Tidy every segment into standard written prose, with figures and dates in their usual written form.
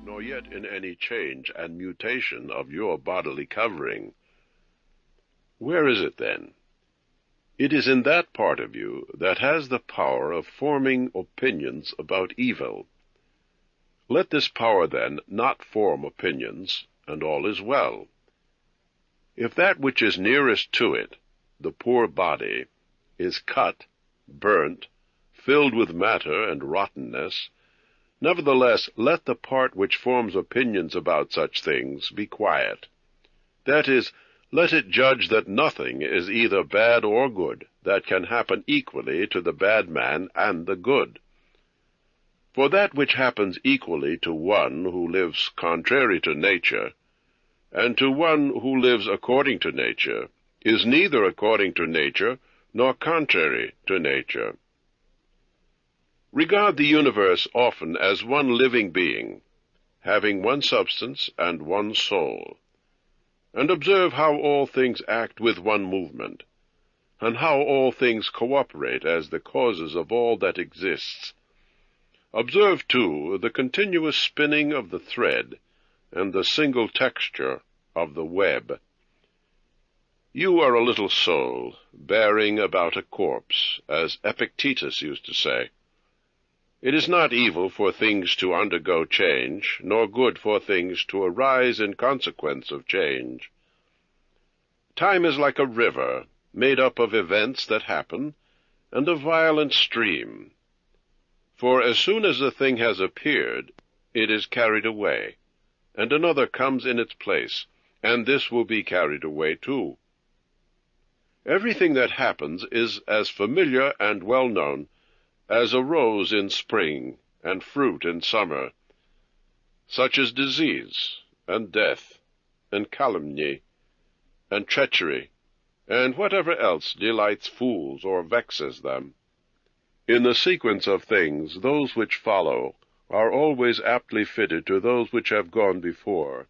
nor yet in any change and mutation of your bodily covering. Where is it then? It is in that part of you that has the power of forming opinions about evil. Let this power, then, not form opinions, and all is well. If that which is nearest to it, the poor body, is cut, burnt, filled with matter and rottenness, nevertheless let the part which forms opinions about such things be quiet. That is, let it judge that nothing is either bad or good that can happen equally to the bad man and the good. For that which happens equally to one who lives contrary to nature, and to one who lives according to nature, is neither according to nature nor contrary to nature. Regard the universe often as one living being, having one substance and one soul, and observe how all things act with one movement, and how all things cooperate as the causes of all that exists. Observe, too, the continuous spinning of the thread, and the single texture of the web. You are a little soul, bearing about a corpse, as Epictetus used to say. It is not evil for things to undergo change, nor good for things to arise in consequence of change. Time is like a river, made up of events that happen, and a violent stream. For as soon as a thing has appeared, it is carried away, and another comes in its place, and this will be carried away too. Everything that happens is as familiar and well known as a rose in spring and fruit in summer, such as disease and death and calumny and treachery, and whatever else delights fools or vexes them. In the sequence of things, those which follow are always aptly fitted to those which have gone before.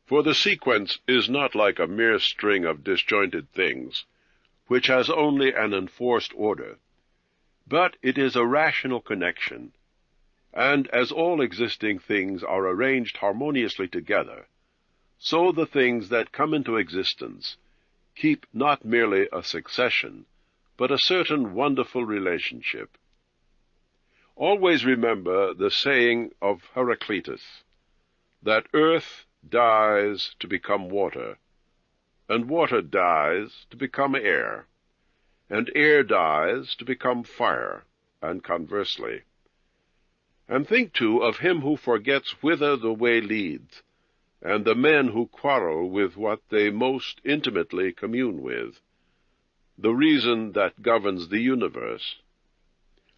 For the sequence is not like a mere string of disjointed things, which has only an enforced order, but it is a rational connection, and as all existing things are arranged harmoniously together, so the things that come into existence keep not merely a succession, but a certain wonderful relationship. Always remember the saying of Heraclitus, that earth dies to become water, and water dies to become air, and air dies to become fire, and conversely. And think, too, of him who forgets whither the way leads, and the men who quarrel with what they most intimately commune with, the reason that governs the universe,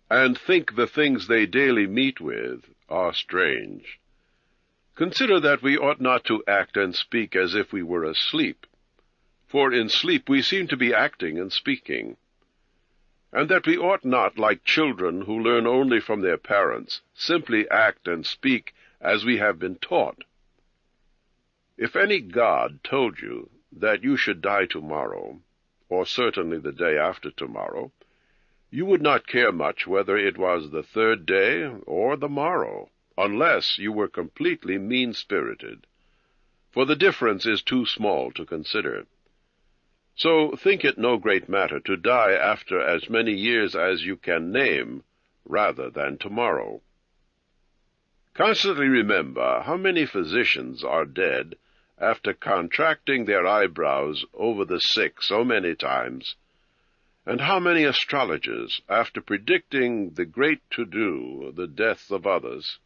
and think the things they daily meet with are strange. Consider that we ought not to act and speak as if we were asleep, for in sleep we seem to be acting and speaking, and that we ought not, like children who learn only from their parents, simply act and speak as we have been taught. If any god told you that you should die tomorrow, or certainly the day after tomorrow, you would not care much whether it was the third day or the morrow, unless you were completely mean-spirited, for the difference is too small to consider. So think it no great matter to die after as many years as you can name, rather than tomorrow. Constantly remember how many physicians are dead after contracting their eyebrows over the sick so many times, and how many astrologers, after predicting the great to-do, the death of others,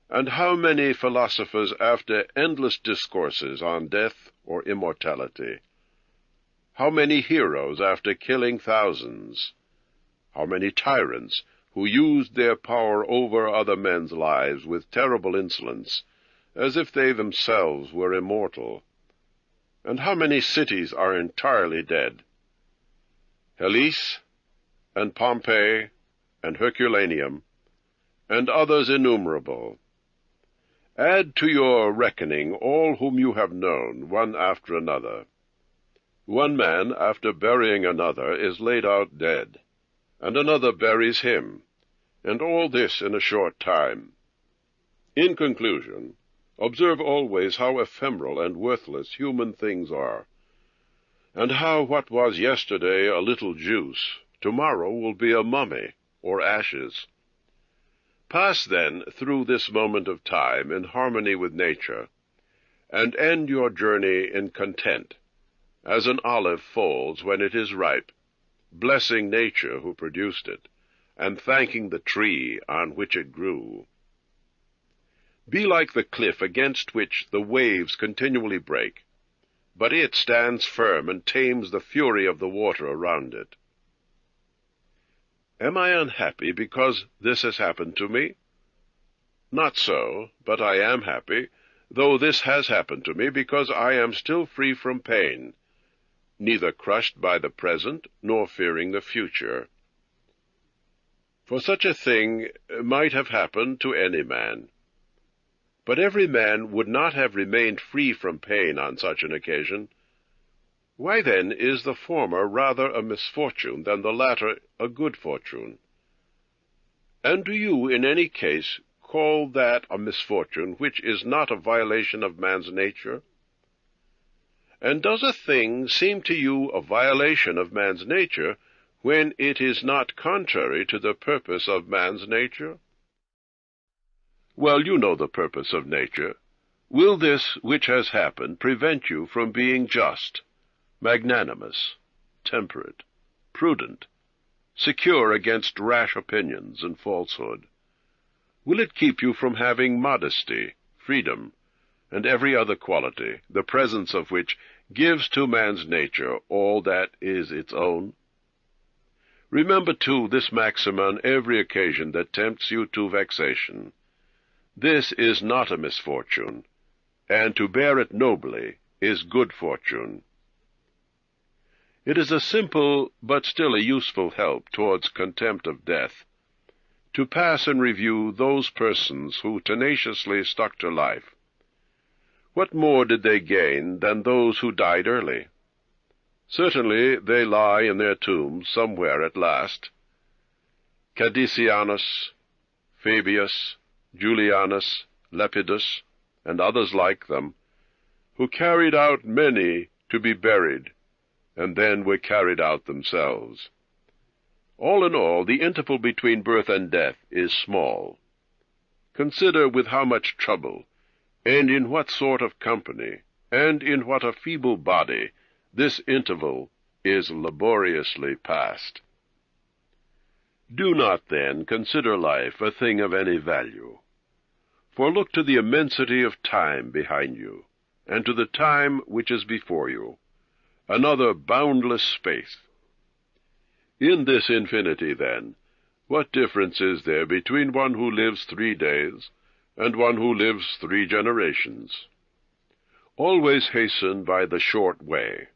and how many philosophers after endless discourses on death or immortality, how many heroes after killing thousands, how many tyrants who used their power over other men's lives with terrible insolence, as if they themselves were immortal, and how many cities are entirely dead. Hellas, and Pompeii, and Herculaneum, and others innumerable. Add to your reckoning all whom you have known, one after another. One man, after burying another, is laid out dead, and another buries him, and all this in a short time. In conclusion, observe always how ephemeral and worthless human things are, and how what was yesterday a little juice, tomorrow will be a mummy or ashes. Pass, then, through this moment of time in harmony with nature, and end your journey in content, as an olive folds when it is ripe, blessing nature who produced it, and thanking the tree on which it grew. Be like the cliff against which the waves continually break, but it stands firm and tames the fury of the water around it. Am I unhappy because this has happened to me? Not so, but I am happy, though this has happened to me, because I am still free from pain, neither crushed by the present nor fearing the future. For such a thing might have happened to any man. But every man would not have remained free from pain on such an occasion. Why then is the former rather a misfortune than the latter a good fortune? And do you in any case call that a misfortune which is not a violation of man's nature? And does a thing seem to you a violation of man's nature when it is not contrary to the purpose of man's nature? Well, you know the purpose of nature. Will this which has happened prevent you from being just, magnanimous, temperate, prudent, secure against rash opinions and falsehood? Will it keep you from having modesty, freedom, and every other quality, the presence of which gives to man's nature all that is its own? Remember, too, this maxim on every occasion that tempts you to vexation. This is not a misfortune, and to bear it nobly is good fortune. It is a simple, but still a useful help towards contempt of death, to pass in review those persons who tenaciously stuck to life. What more did they gain than those who died early? Certainly they lie in their tombs somewhere at last. Cadicianus, Fabius, Julianus, Lepidus, and others like them, who carried out many to be buried, and then were carried out themselves. All in all, the interval between birth and death is small. Consider with how much trouble, and in what sort of company, and in what a feeble body, this interval is laboriously passed. Do not, then, consider life a thing of any value. For look to the immensity of time behind you, and to the time which is before you, another boundless space. In this infinity, then, what difference is there between one who lives 3 days and one who lives 3 generations? Always hasten by the short way,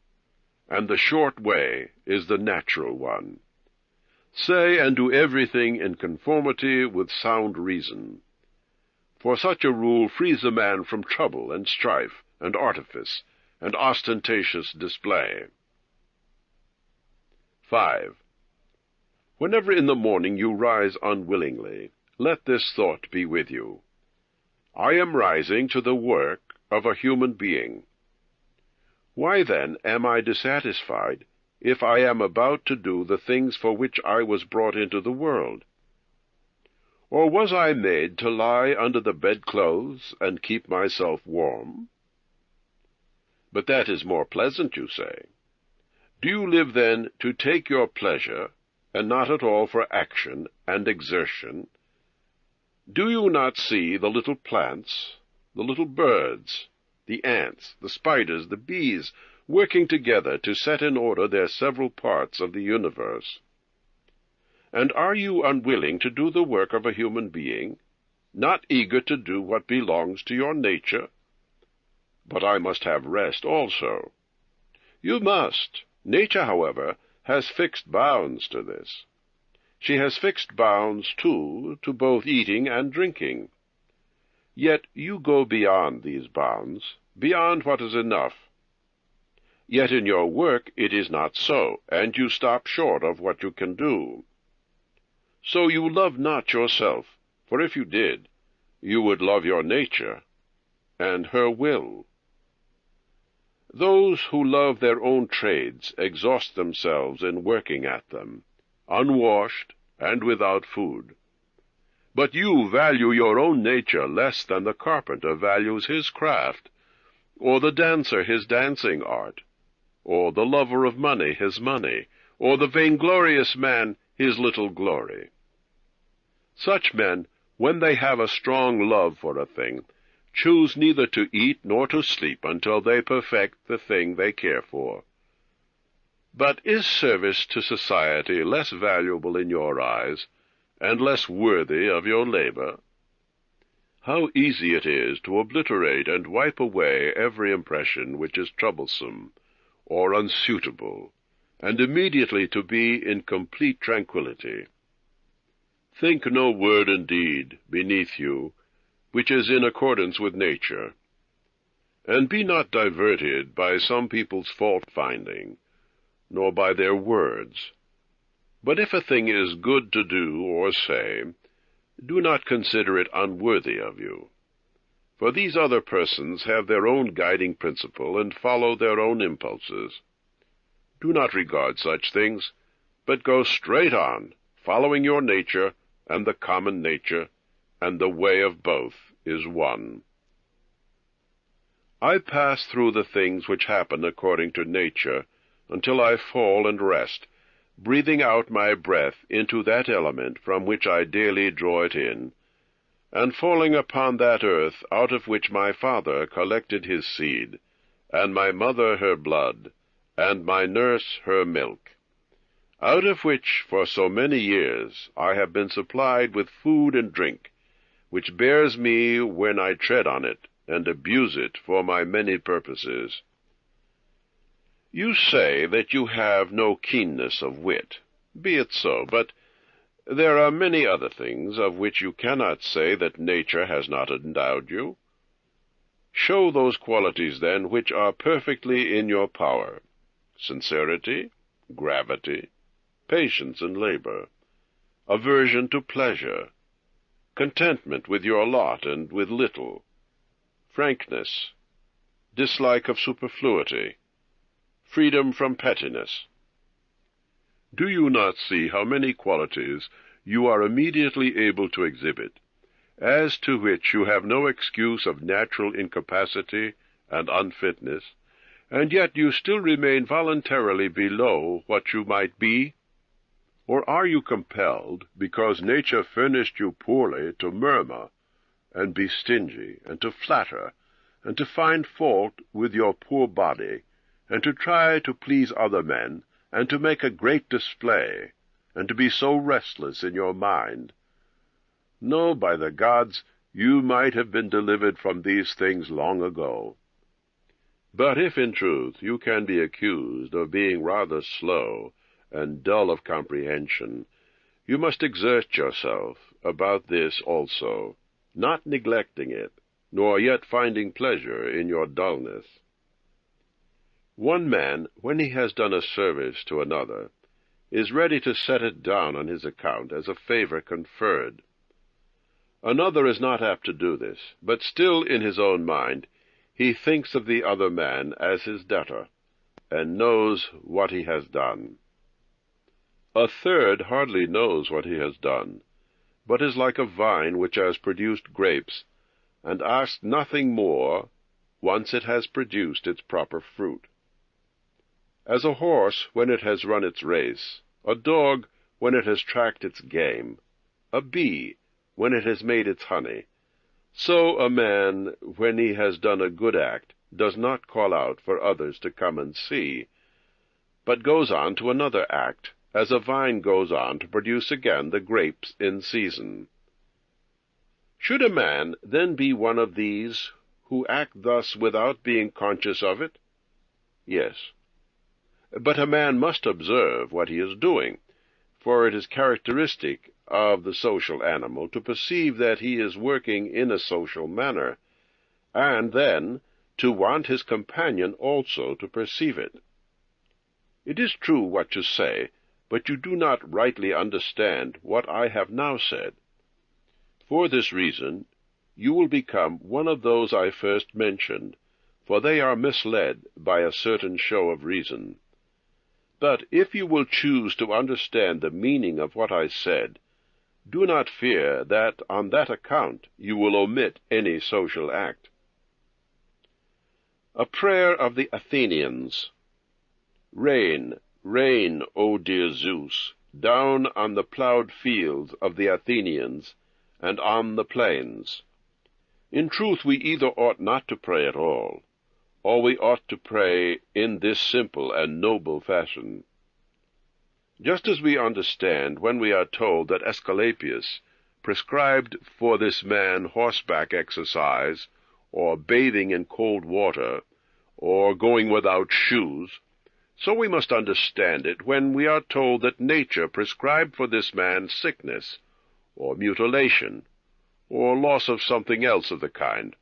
and the short way is the natural one. Say and do everything in conformity with sound reason, for such a rule frees a man from trouble and strife and artifice and ostentatious display. 5. Whenever in the morning you rise unwillingly, let this thought be with you: I am rising to the work of a human being. Why then am I dissatisfied if I am about to do the things for which I was brought into the world? Or was I made to lie under the bedclothes and keep myself warm? But that is more pleasant, you say. Do you live, then, to take your pleasure, and not at all for action and exertion? Do you not see the little plants, the little birds, the ants, the spiders, the bees, working together to set in order their several parts of the universe? And are you unwilling to do the work of a human being, not eager to do what belongs to your nature? But I must have rest also. You must. Nature, however, has fixed bounds to this. She has fixed bounds, too, to both eating and drinking. Yet you go beyond these bounds, beyond what is enough. Yet in your work it is not so, and you stop short of what you can do. So you love not yourself, for if you did, you would love your nature and her will. Those who love their own trades exhaust themselves in working at them, unwashed and without food. But you value your own nature less than the carpenter values his craft, or the dancer his dancing art, or the lover of money his money, or the vainglorious man his little glory. Such men, when they have a strong love for a thing, choose neither to eat nor to sleep until they perfect the thing they care for. But is service to society less valuable in your eyes, and less worthy of your labor? How easy it is to obliterate and wipe away every impression which is troublesome or unsuitable, and immediately to be in complete tranquillity. Think no word and deed beneath you which is in accordance with nature, and be not diverted by some people's fault-finding, nor by their words. But if a thing is good to do or say, do not consider it unworthy of you. For these other persons have their own guiding principle and follow their own impulses. Do not regard such things, but go straight on, following your nature and the common nature, and the way of both is one. I pass through the things which happen according to nature until I fall and rest, breathing out my breath into that element from which I daily draw it in, and falling upon that earth out of which my father collected his seed, and my mother her blood, and my nurse her milk, out of which for so many years I have been supplied with food and drink, which bears me when I tread on it, and abuse it for my many purposes. You say that you have no keenness of wit. Be it so, but there are many other things of which you cannot say that nature has not endowed you. Show those qualities, then, which are perfectly in your power: sincerity, gravity, patience in labor, aversion to pleasure, contentment with your lot and with little, frankness, dislike of superfluity, freedom from pettiness. Do you not see how many qualities you are immediately able to exhibit, as to which you have no excuse of natural incapacity and unfitness, and yet you still remain voluntarily below what you might be? Or are you compelled, because nature furnished you poorly, to murmur, and be stingy, and to flatter, and to find fault with your poor body, and to try to please other men, and to make a great display, and to be so restless in your mind? No, by the gods, you might have been delivered from these things long ago. But if in truth you can be accused of being rather slow and dull of comprehension, you must exert yourself about this also, not neglecting it, nor yet finding pleasure in your dullness. One man, when he has done a service to another, is ready to set it down on his account as a favor conferred. Another is not apt to do this, but still in his own mind he thinks of the other man as his debtor, and knows what he has done. A third hardly knows what he has done, but is like a vine which has produced grapes, and asks nothing more once it has produced its proper fruit. As a horse when it has run its race, a dog when it has tracked its game, a bee when it has made its honey, so a man, when he has done a good act, does not call out for others to come and see, but goes on to another act, as a vine goes on to produce again the grapes in season. Should a man then be one of these who act thus without being conscious of it? Yes. But a man must observe what he is doing, for it is characteristic of the social animal to perceive that he is working in a social manner, and then to want his companion also to perceive it. It is true what you say, but you do not rightly understand what I have now said. For this reason, you will become one of those I first mentioned, for they are misled by a certain show of reason. But if you will choose to understand the meaning of what I said, do not fear that on that account you will omit any social act. A prayer of the Athenians. Rain, rain, O dear Zeus, down on the ploughed fields of the Athenians and on the plains. In truth, we either ought not to pray at all, or we ought to pray in this simple and noble fashion. Just as we understand when we are told that Aesculapius prescribed for this man horseback exercise, or bathing in cold water, or going without shoes, so we must understand it when we are told that nature prescribed for this man sickness, or mutilation, or loss of something else of the kind.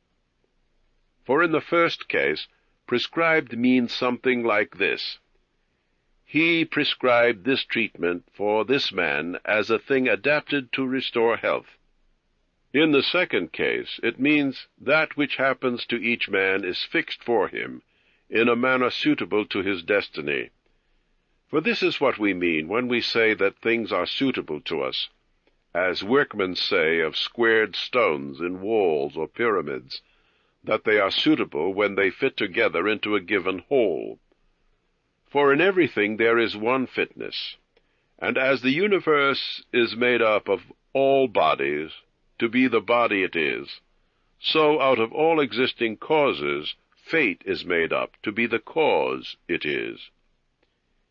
For in the first case, prescribed means something like this: he prescribed this treatment for this man as a thing adapted to restore health. In the second case, it means that which happens to each man is fixed for him in a manner suitable to his destiny. For this is what we mean when we say that things are suitable to us, as workmen say of squared stones in walls or pyramids, that they are suitable when they fit together into a given whole. For in everything there is one fitness, and as the universe is made up of all bodies, to be the body it is, so out of all existing causes fate is made up to be the cause it is.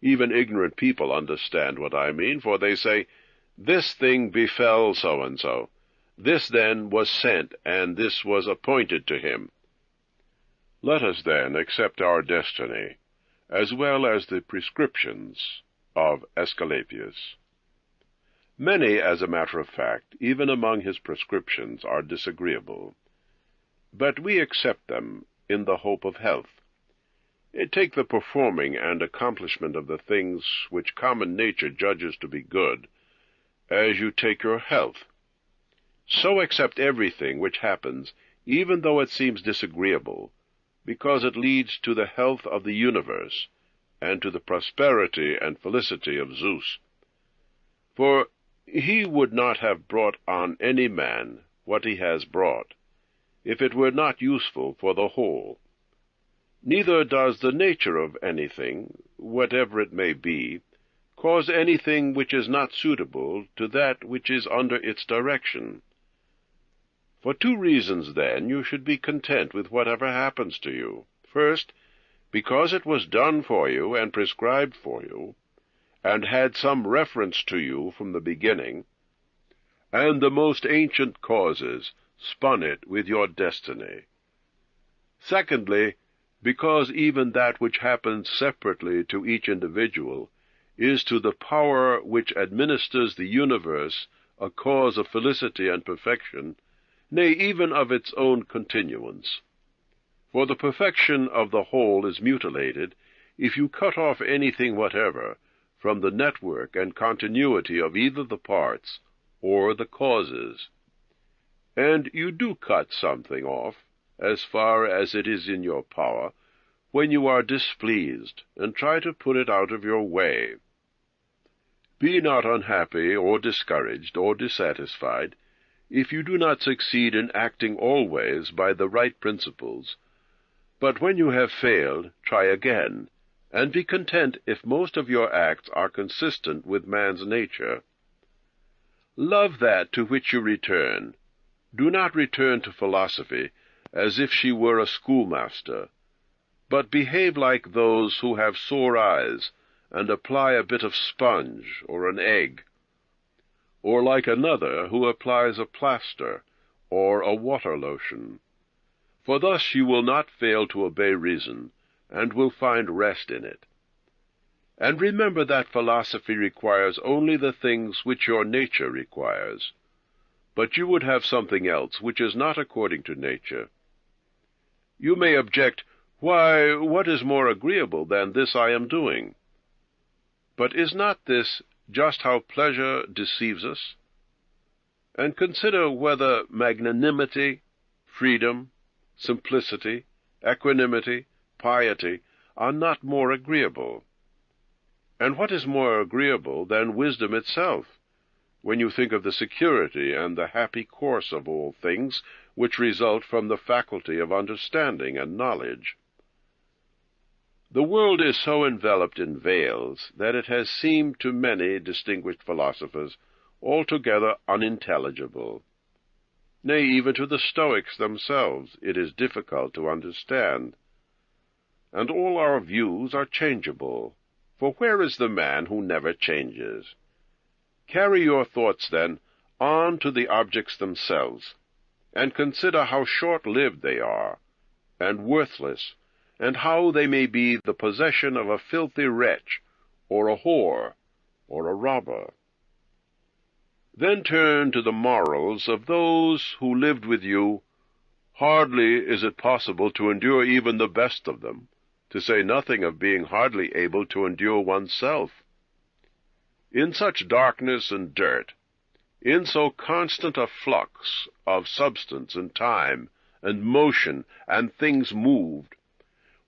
Even ignorant people understand what I mean, for they say, this thing befell so-and-so, this then was sent, and this was appointed to him. Let us then accept our destiny, as well as the prescriptions of Aesculapius. Many, as a matter of fact, even among his prescriptions, are disagreeable, but we accept them in the hope of health. Take the performing and accomplishment of the things which common nature judges to be good, as you take your health. So accept everything which happens, even though it seems disagreeable, because it leads to the health of the universe, and to the prosperity and felicity of Zeus. For he would not have brought on any man what he has brought, if it were not useful for the whole. Neither does the nature of anything, whatever it may be, cause anything which is not suitable to that which is under its direction. For two reasons, then, you should be content with whatever happens to you. First, because it was done for you and prescribed for you, and had some reference to you from the beginning, and the most ancient causes spun it with your destiny. Secondly, because even that which happens separately to each individual is to the power which administers the universe a cause of felicity and perfection, nay, even of its own continuance. For the perfection of the whole is mutilated if you cut off anything whatever from the network and continuity of either the parts or the causes. And you do cut something off, as far as it is in your power, when you are displeased, and try to put it out of your way. Be not unhappy or discouraged or dissatisfied if you do not succeed in acting always by the right principles, but when you have failed, try again, and be content if most of your acts are consistent with man's nature. Love that to which you return. Do not return to philosophy as if she were a schoolmaster, but behave like those who have sore eyes and apply a bit of sponge or an egg, or like another who applies a plaster or a water lotion. For thus you will not fail to obey reason, and will find rest in it. And remember that philosophy requires only the things which your nature requires, but you would have something else which is not according to nature. You may object, "Why, what is more agreeable than this I am doing?" But is not this just how pleasure deceives us? And consider whether magnanimity, freedom, simplicity, equanimity, piety are not more agreeable. And what is more agreeable than wisdom itself, when you think of the security and the happy course of all things which result from the faculty of understanding and knowledge? The world is so enveloped in veils that it has seemed to many distinguished philosophers altogether unintelligible. Nay, even to the Stoics themselves it is difficult to understand. And all our views are changeable, for where is the man who never changes? Carry your thoughts, then, on to the objects themselves, and consider how short-lived they are, and worthless, and how they may be the possession of a filthy wretch, or a whore, or a robber. Then turn to the morals of those who lived with you. Hardly is it possible to endure even the best of them, to say nothing of being hardly able to endure oneself. In such darkness and dirt, in so constant a flux of substance and time, and motion, and things moved,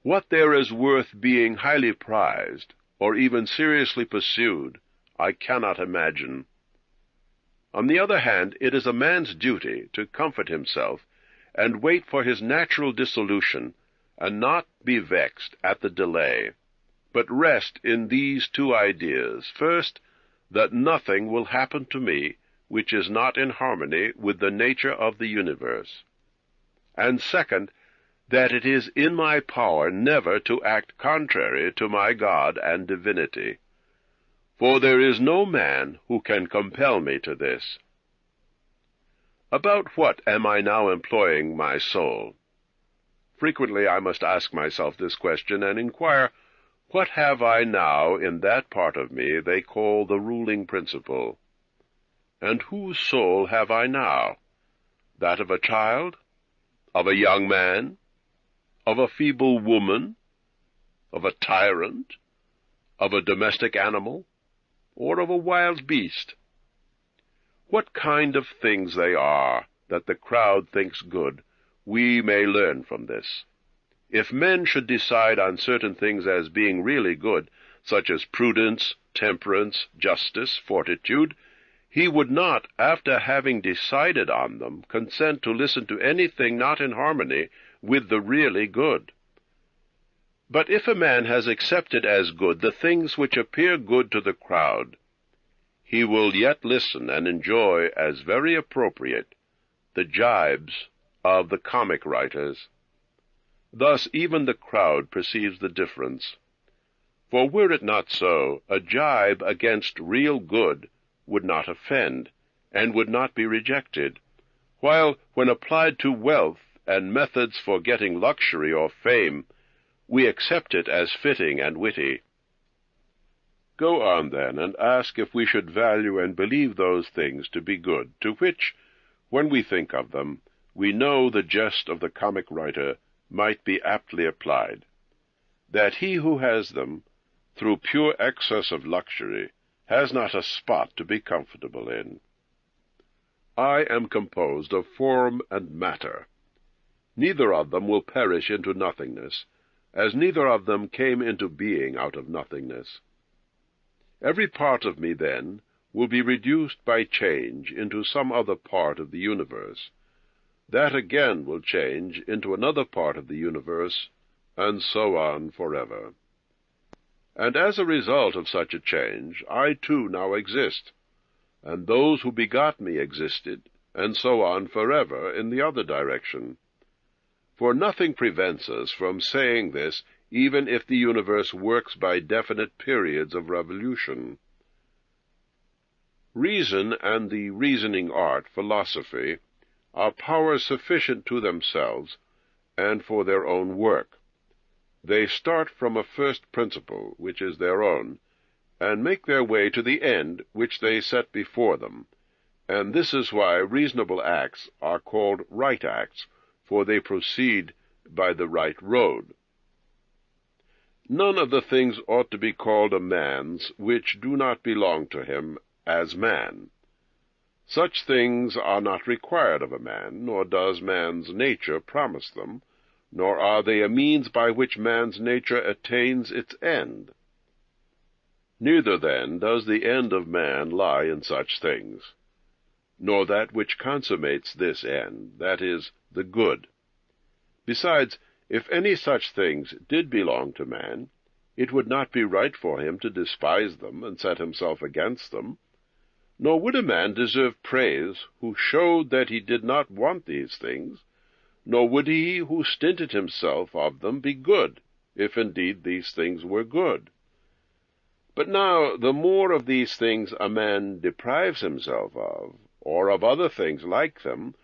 what there is worth being highly prized, or even seriously pursued, I cannot imagine. On the other hand, it is a man's duty to comfort himself, and wait for his natural dissolution, and not be vexed at the delay, but rest in these two ideas: first, that nothing will happen to me which is not in harmony with the nature of the universe, and second, that it is in my power never to act contrary to my God and divinity. For there is no man who can compel me to this. About what am I now employing my soul? Frequently I must ask myself this question, and inquire, what have I now in that part of me they call the ruling principle? And whose soul have I now? That of a child? Of a young man? Of a feeble woman? Of a tyrant? Of a domestic animal? Or of a wild beast? What kind of things they are that the crowd thinks good, we may learn from this. If men should decide on certain things as being really good, such as prudence, temperance, justice, fortitude, he would not, after having decided on them, consent to listen to anything not in harmony with the really good. But if a man has accepted as good the things which appear good to the crowd, he will yet listen and enjoy as very appropriate the gibes of the comic writers. Thus even the crowd perceives the difference. For were it not so, a gibe against real good would not offend, and would not be rejected, while, when applied to wealth and methods for getting luxury or fame, we accept it as fitting and witty. Go on, then, and ask if we should value and believe those things to be good, to which, when we think of them, we know the jest of the comic writer might be aptly applied, that he who has them, through pure excess of luxury, has not a spot to be comfortable in. I am composed of form and matter. Neither of them will perish into nothingness, as neither of them came into being out of nothingness. Every part of me, then, will be reduced by change into some other part of the universe. That again will change into another part of the universe, and so on forever. And as a result of such a change, I too now exist, and those who begot me existed, and so on forever in the other direction. For nothing prevents us from saying this, even if the universe works by definite periods of revolution. Reason and the reasoning art, philosophy, are powers sufficient to themselves and for their own work. They start from a first principle, which is their own, and make their way to the end which they set before them, and this is why reasonable acts are called right acts, for they proceed by the right road. None of the things ought to be called a man's which do not belong to him as man. Such things are not required of a man, nor does man's nature promise them, nor are they a means by which man's nature attains its end. Neither, then, does the end of man lie in such things, nor that which consummates this end, that is, the good. Besides, if any such things did belong to man, it would not be right for him to despise them and set himself against them, nor would a man deserve praise who showed that he did not want these things, nor would he who stinted himself of them be good, if indeed these things were good. But now the more of these things a man deprives himself of, or of other things like them,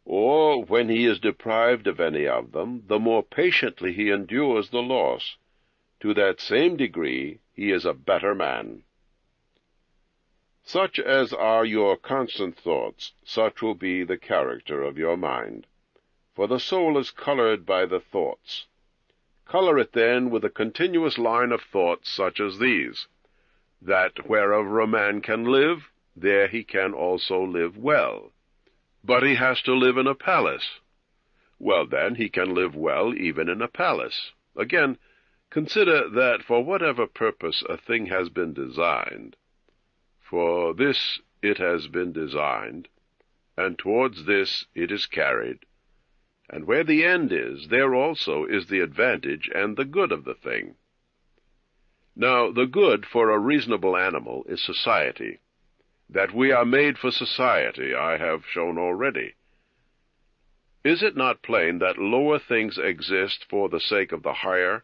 or when he is deprived of any of them, the more patiently he endures the loss. To that same degree he is a better man. Such as are your constant thoughts, such will be the character of your mind. For the soul is colored by the thoughts. Color it then with a continuous line of thoughts such as these: that wherever a man can live, there he can also live well. But he has to live in a palace. Well, then, he can live well even in a palace. Again, consider that for whatever purpose a thing has been designed, for this it has been designed, and towards this it is carried, and where the end is, there also is the advantage and the good of the thing. Now, the good for a reasonable animal is society. That we are made for society, I have shown already. Is it not plain that lower things exist for the sake of the higher,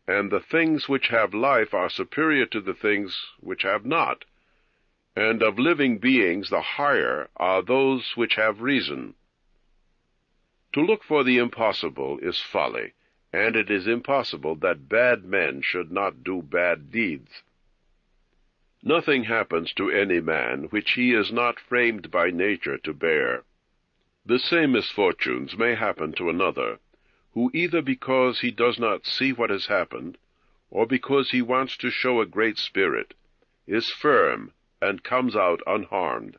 and the things which have life are superior to the things which have not, and of living beings the higher are those which have reason? To look for the impossible is folly, and it is impossible that bad men should not do bad deeds. Nothing happens to any man which he is not framed by nature to bear. The same misfortunes may happen to another, who either because he does not see what has happened, or because he wants to show a great spirit, is firm and comes out unharmed.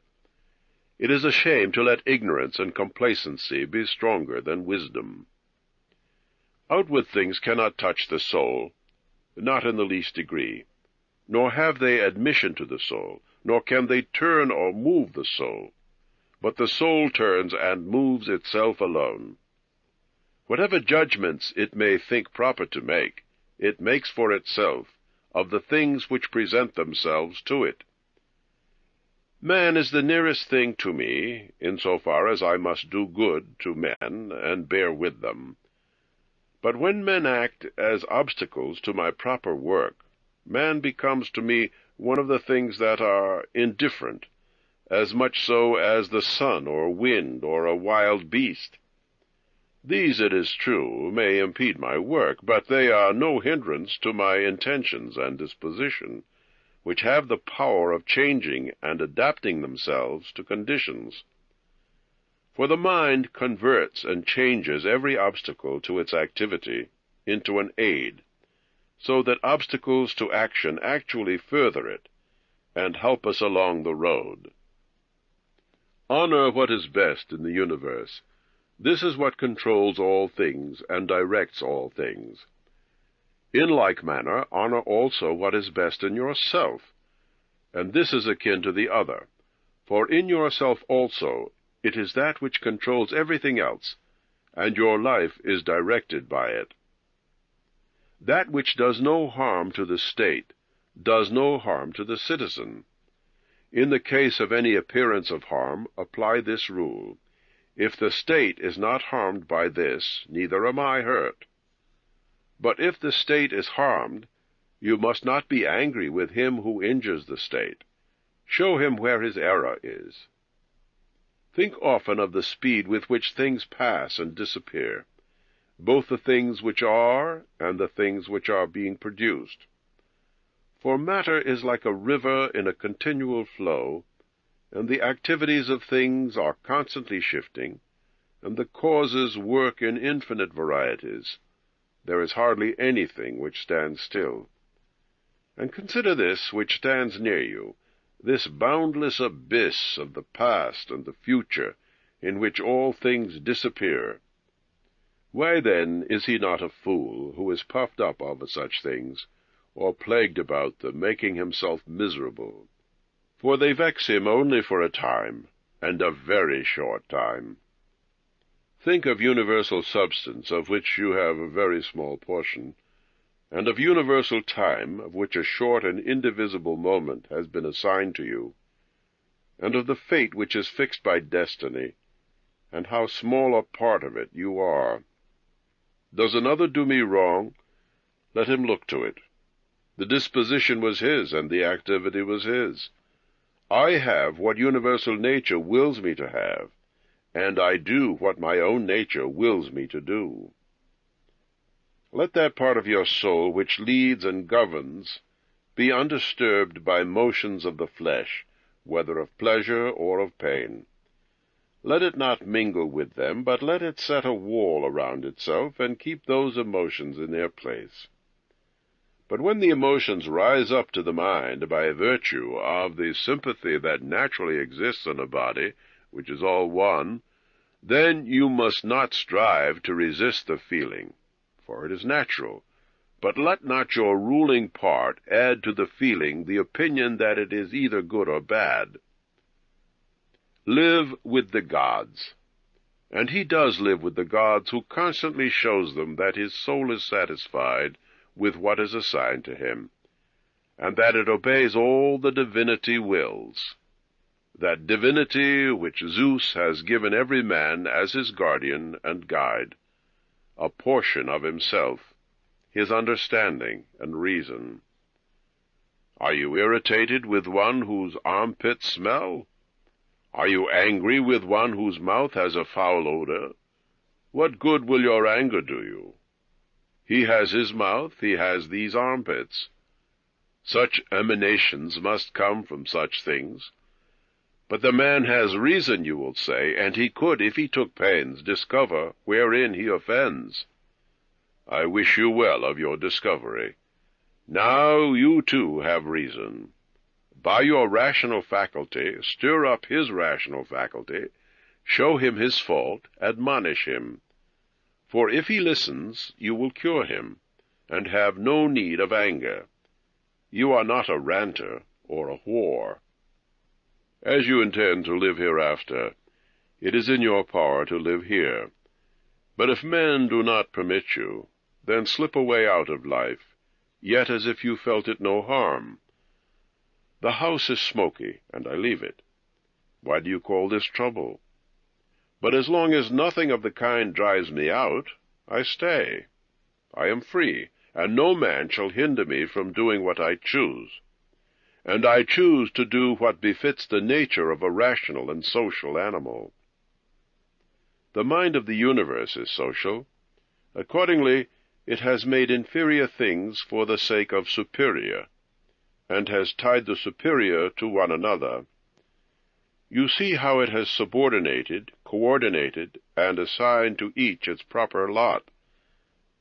It is a shame to let ignorance and complacency be stronger than wisdom. Outward things cannot touch the soul, not in the least degree, nor have they admission to the soul, nor can they turn or move the soul, but the soul turns and moves itself alone. Whatever judgments it may think proper to make, it makes for itself of the things which present themselves to it. Man is the nearest thing to me, in so far as I must do good to men and bear with them. But when men act as obstacles to my proper work, man becomes to me one of the things that are indifferent, as much so as the sun or wind or a wild beast. These, it is true, may impede my work, but they are no hindrance to my intentions and disposition, which have the power of changing and adapting themselves to conditions. For the mind converts and changes every obstacle to its activity into an aid, so that obstacles to action actually further it, and help us along the road. Honor what is best in the universe. This is what controls all things and directs all things. In like manner, honor also what is best in yourself, and this is akin to the other, for in yourself also it is that which controls everything else, and your life is directed by it. That which does no harm to the state does no harm to the citizen. In the case of any appearance of harm, apply this rule: if the state is not harmed by this, neither am I hurt. But if the state is harmed, you must not be angry with him who injures the state. Show him where his error is. Think often of the speed with which things pass and disappear, both the things which are and the things which are being produced. For matter is like a river in a continual flow, and the activities of things are constantly shifting, and the causes work in infinite varieties. There is hardly anything which stands still. And consider this which stands near you, this boundless abyss of the past and the future, in which all things disappear. Why then is he not a fool who is puffed up over such things, or plagued about them, making himself miserable? For they vex him only for a time, and a very short time. Think of universal substance, of which you have a very small portion, and of universal time, of which a short and indivisible moment has been assigned to you, and of the fate which is fixed by destiny, and how small a part of it you are. Does another do me wrong? Let him look to it. The disposition was his, and the activity was his. I have what universal nature wills me to have, and I do what my own nature wills me to do. Let that part of your soul which leads and governs be undisturbed by motions of the flesh, whether of pleasure or of pain. Let it not mingle with them, but let it set a wall around itself, and keep those emotions in their place. But when the emotions rise up to the mind by virtue of the sympathy that naturally exists in a body, which is all one, then you must not strive to resist the feeling, for it is natural, but let not your ruling part add to the feeling the opinion that it is either good or bad. Live with the gods, and he does live with the gods who constantly shows them that his soul is satisfied with what is assigned to him, and that it obeys all the divinity wills, that divinity which Zeus has given every man as his guardian and guide, a portion of himself, his understanding and reason. Are you irritated with one whose armpits smell? Are you angry with one whose mouth has a foul odor? What good will your anger do you? He has his mouth, he has these armpits. Such emanations must come from such things. But the man has reason, you will say, and he could, if he took pains, discover wherein he offends. I wish you well of your discovery. Now you too have reason. By your rational faculty, stir up his rational faculty, show him his fault, admonish him. For if he listens, you will cure him, and have no need of anger. You are not a ranter or a whore. As you intend to live hereafter, it is in your power to live here. But if men do not permit you, then slip away out of life, yet as if you felt it no harm. The house is smoky, and I leave it. Why do you call this trouble? But as long as nothing of the kind drives me out, I stay. I am free, and no man shall hinder me from doing what I choose. And I choose to do what befits the nature of a rational and social animal. The mind of the universe is social. Accordingly, it has made inferior things for the sake of superior, and has tied the superior to one another. You see how it has subordinated, coordinated, and assigned to each its proper lot,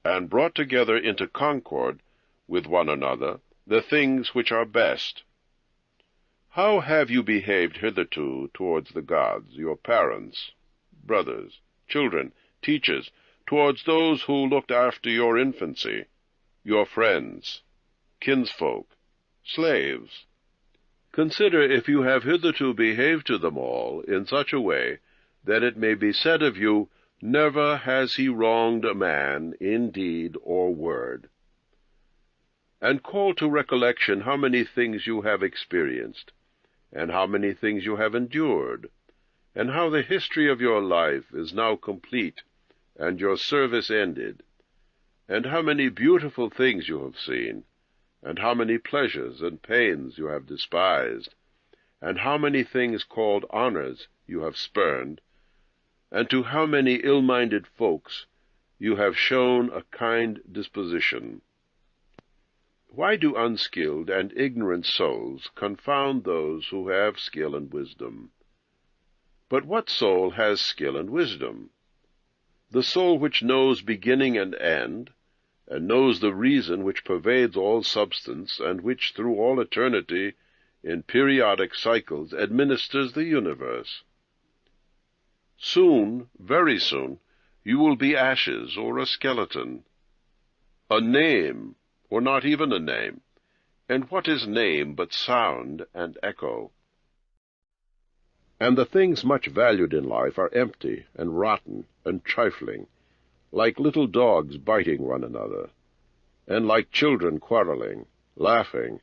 and brought together into concord with one another the things which are best. How have you behaved hitherto towards the gods, your parents, brothers, children, teachers, towards those who looked after your infancy, your friends, kinsfolk, slaves? Consider if you have hitherto behaved to them all in such a way that it may be said of you, never has he wronged a man in deed or word. And call to recollection how many things you have experienced, and how many things you have endured, and how the history of your life is now complete, and your service ended, and how many beautiful things you have seen, and how many pleasures and pains you have despised, and how many things called honors you have spurned, and to how many ill-minded folks you have shown a kind disposition. Why do unskilled and ignorant souls confound those who have skill and wisdom? But what soul has skill and wisdom? The soul which knows beginning and end, and knows the reason which pervades all substance, and which through all eternity in periodic cycles administers the universe. Soon, very soon, you will be ashes or a skeleton, a name or not even a name, and what is name but sound and echo? And the things much valued in life are empty and rotten and trifling, like little dogs biting one another, and like children quarreling, laughing,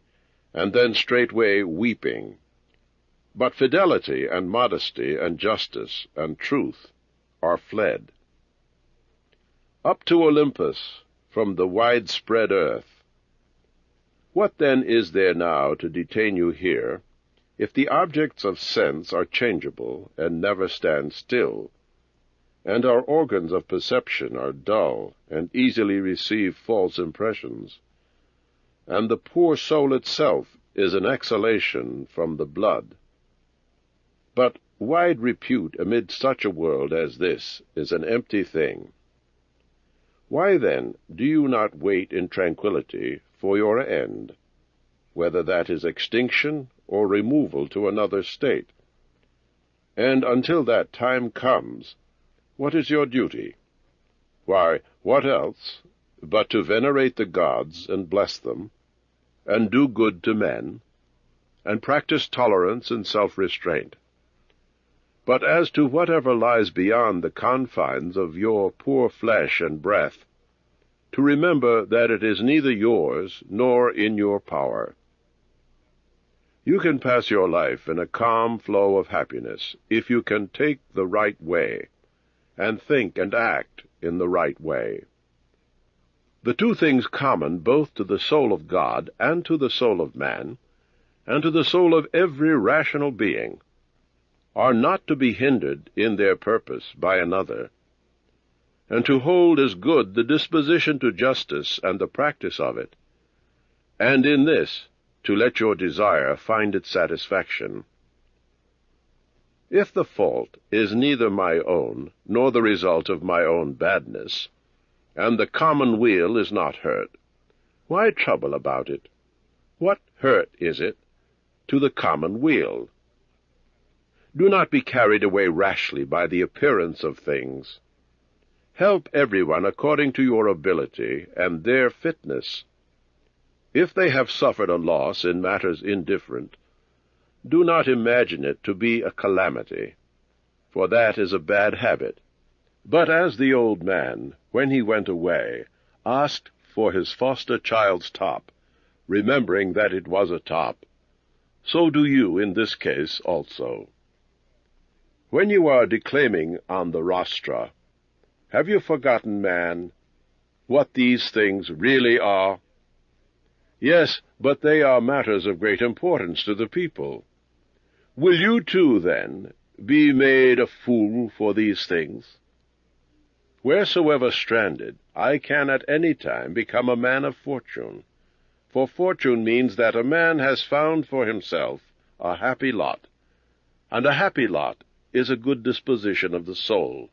and then straightway weeping. But fidelity and modesty and justice and truth are fled. Up to Olympus from the widespread earth. What then is there now to detain you here, if the objects of sense are changeable and never stand still, and our organs of perception are dull and easily receive false impressions, and the poor soul itself is an exhalation from the blood? But wide repute amid such a world as this is an empty thing. Why then do you not wait in tranquillity for your end, whether that is extinction or removal to another state? And until that time comes, what is your duty? Why, what else but to venerate the gods and bless them, and do good to men, and practice tolerance and self-restraint? But as to whatever lies beyond the confines of your poor flesh and breath, to remember that it is neither yours nor in your power. You can pass your life in a calm flow of happiness if you can take the right way, and think and act in the right way. The two things common both to the soul of God and to the soul of man, and to the soul of every rational being, are not to be hindered in their purpose by another, and to hold as good the disposition to justice and the practice of it, and in this to let your desire find its satisfaction. If the fault is neither my own, nor the result of my own badness, and the common weal is not hurt, why trouble about it? What hurt is it to the common weal? Do not be carried away rashly by the appearance of things. Help everyone according to your ability and their fitness. If they have suffered a loss in matters indifferent, do not imagine it to be a calamity, for that is a bad habit. But as the old man, when he went away, asked for his foster child's top, remembering that it was a top, so do you in this case also. When you are declaiming on the rostra, have you forgotten, man, what these things really are? Yes, but they are matters of great importance to the people. Will you too, then, be made a fool for these things? Wheresoever stranded, I can at any time become a man of fortune, for fortune means that a man has found for himself a happy lot, and a happy lot is a good disposition of the soul,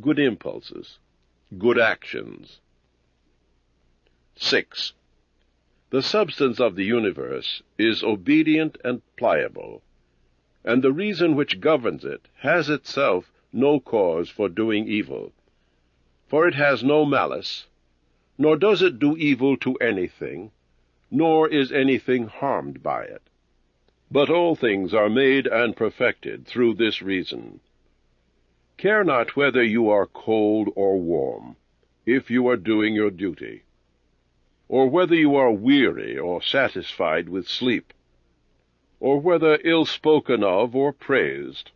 good impulses, good actions. 6. The substance of the universe is obedient and pliable, and the reason which governs it has itself no cause for doing evil, for it has no malice, nor does it do evil to anything, nor is anything harmed by it. But all things are made and perfected through this reason. Care not whether you are cold or warm, if you are doing your duty, or whether you are weary or satisfied with sleep, or whether ill-spoken of or praised,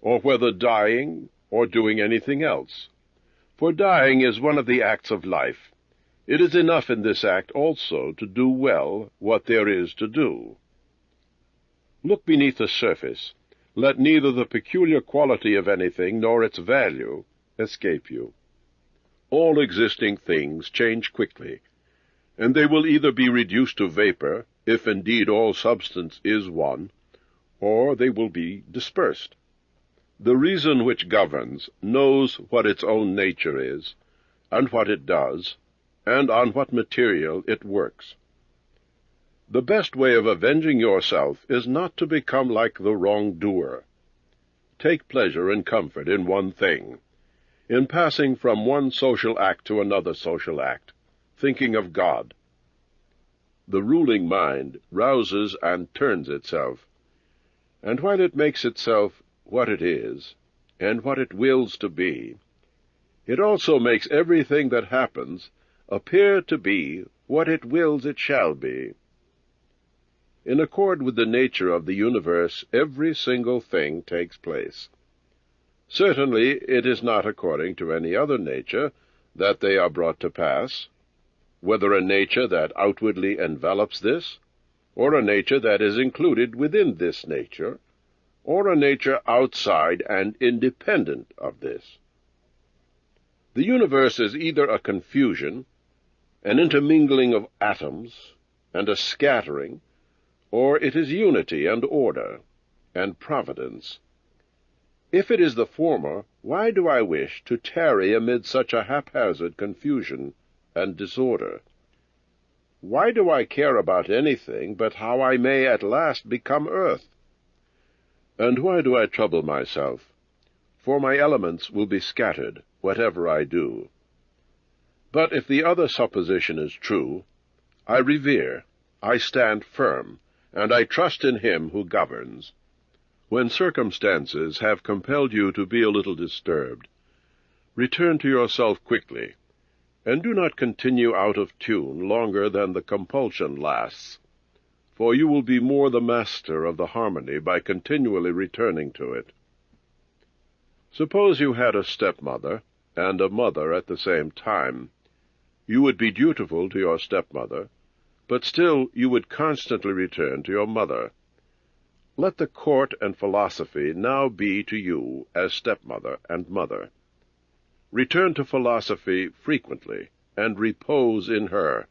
or whether dying or doing anything else. For dying is one of the acts of life. It is enough in this act also to do well what there is to do. Look beneath the surface. Let neither the peculiar quality of anything nor its value escape you. All existing things change quickly, and they will either be reduced to vapor, if indeed all substance is one, or they will be dispersed. The reason which governs knows what its own nature is, and what it does, and on what material it works. The best way of avenging yourself is not to become like the wrongdoer. Take pleasure and comfort in one thing, in passing from one social act to another social act, thinking of God. The ruling mind rouses and turns itself, and while it makes itself what it is, and what it wills to be, it also makes everything that happens appear to be what it wills it shall be. In accord with the nature of the universe, every single thing takes place. Certainly it is not according to any other nature that they are brought to pass, whether a nature that outwardly envelops this, or a nature that is included within this nature, or a nature outside and independent of this. The universe is either a confusion, an intermingling of atoms, and a scattering, or it is unity and order, and providence. If it is the former, why do I wish to tarry amid such a haphazard confusion and disorder? Why do I care about anything but how I may at last become earth? And why do I trouble myself? For my elements will be scattered, whatever I do. But if the other supposition is true, I revere, I stand firm, and I trust in him who governs. When circumstances have compelled you to be a little disturbed, return to yourself quickly, and do not continue out of tune longer than the compulsion lasts, for you will be more the master of the harmony by continually returning to it. Suppose you had a stepmother and a mother at the same time. You would be dutiful to your stepmother, but still you would constantly return to your mother. Let the court and philosophy now be to you as stepmother and mother. Return to philosophy frequently, and repose in her,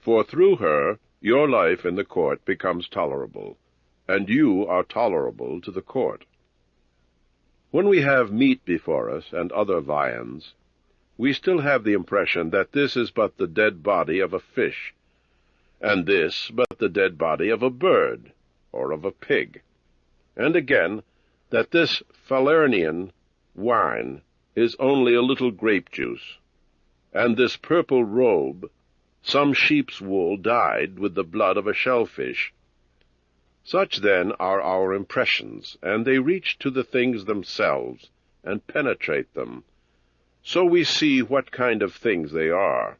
for through her your life in the court becomes tolerable, and you are tolerable to the court. When we have meat before us and other viands, we still have the impression that this is but the dead body of a fish, and this but the dead body of a bird, or of a pig, and again that this Falernian wine is only a little grape juice, and this purple robe some sheep's wool dyed with the blood of a shellfish. Such, then, are our impressions, and they reach to the things themselves, and penetrate them. So we see what kind of things they are.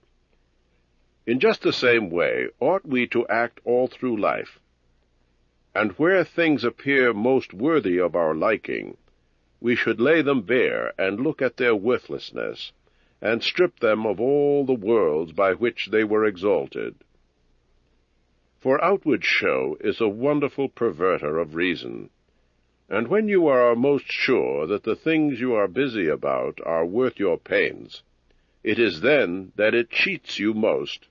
In just the same way ought we to act all through life, and where things appear most worthy of our liking, we should lay them bare and look at their worthlessness, and strip them of all the worlds by which they were exalted. For outward show is a wonderful perverter of reason, and when you are most sure that the things you are busy about are worth your pains, it is then that it cheats you most.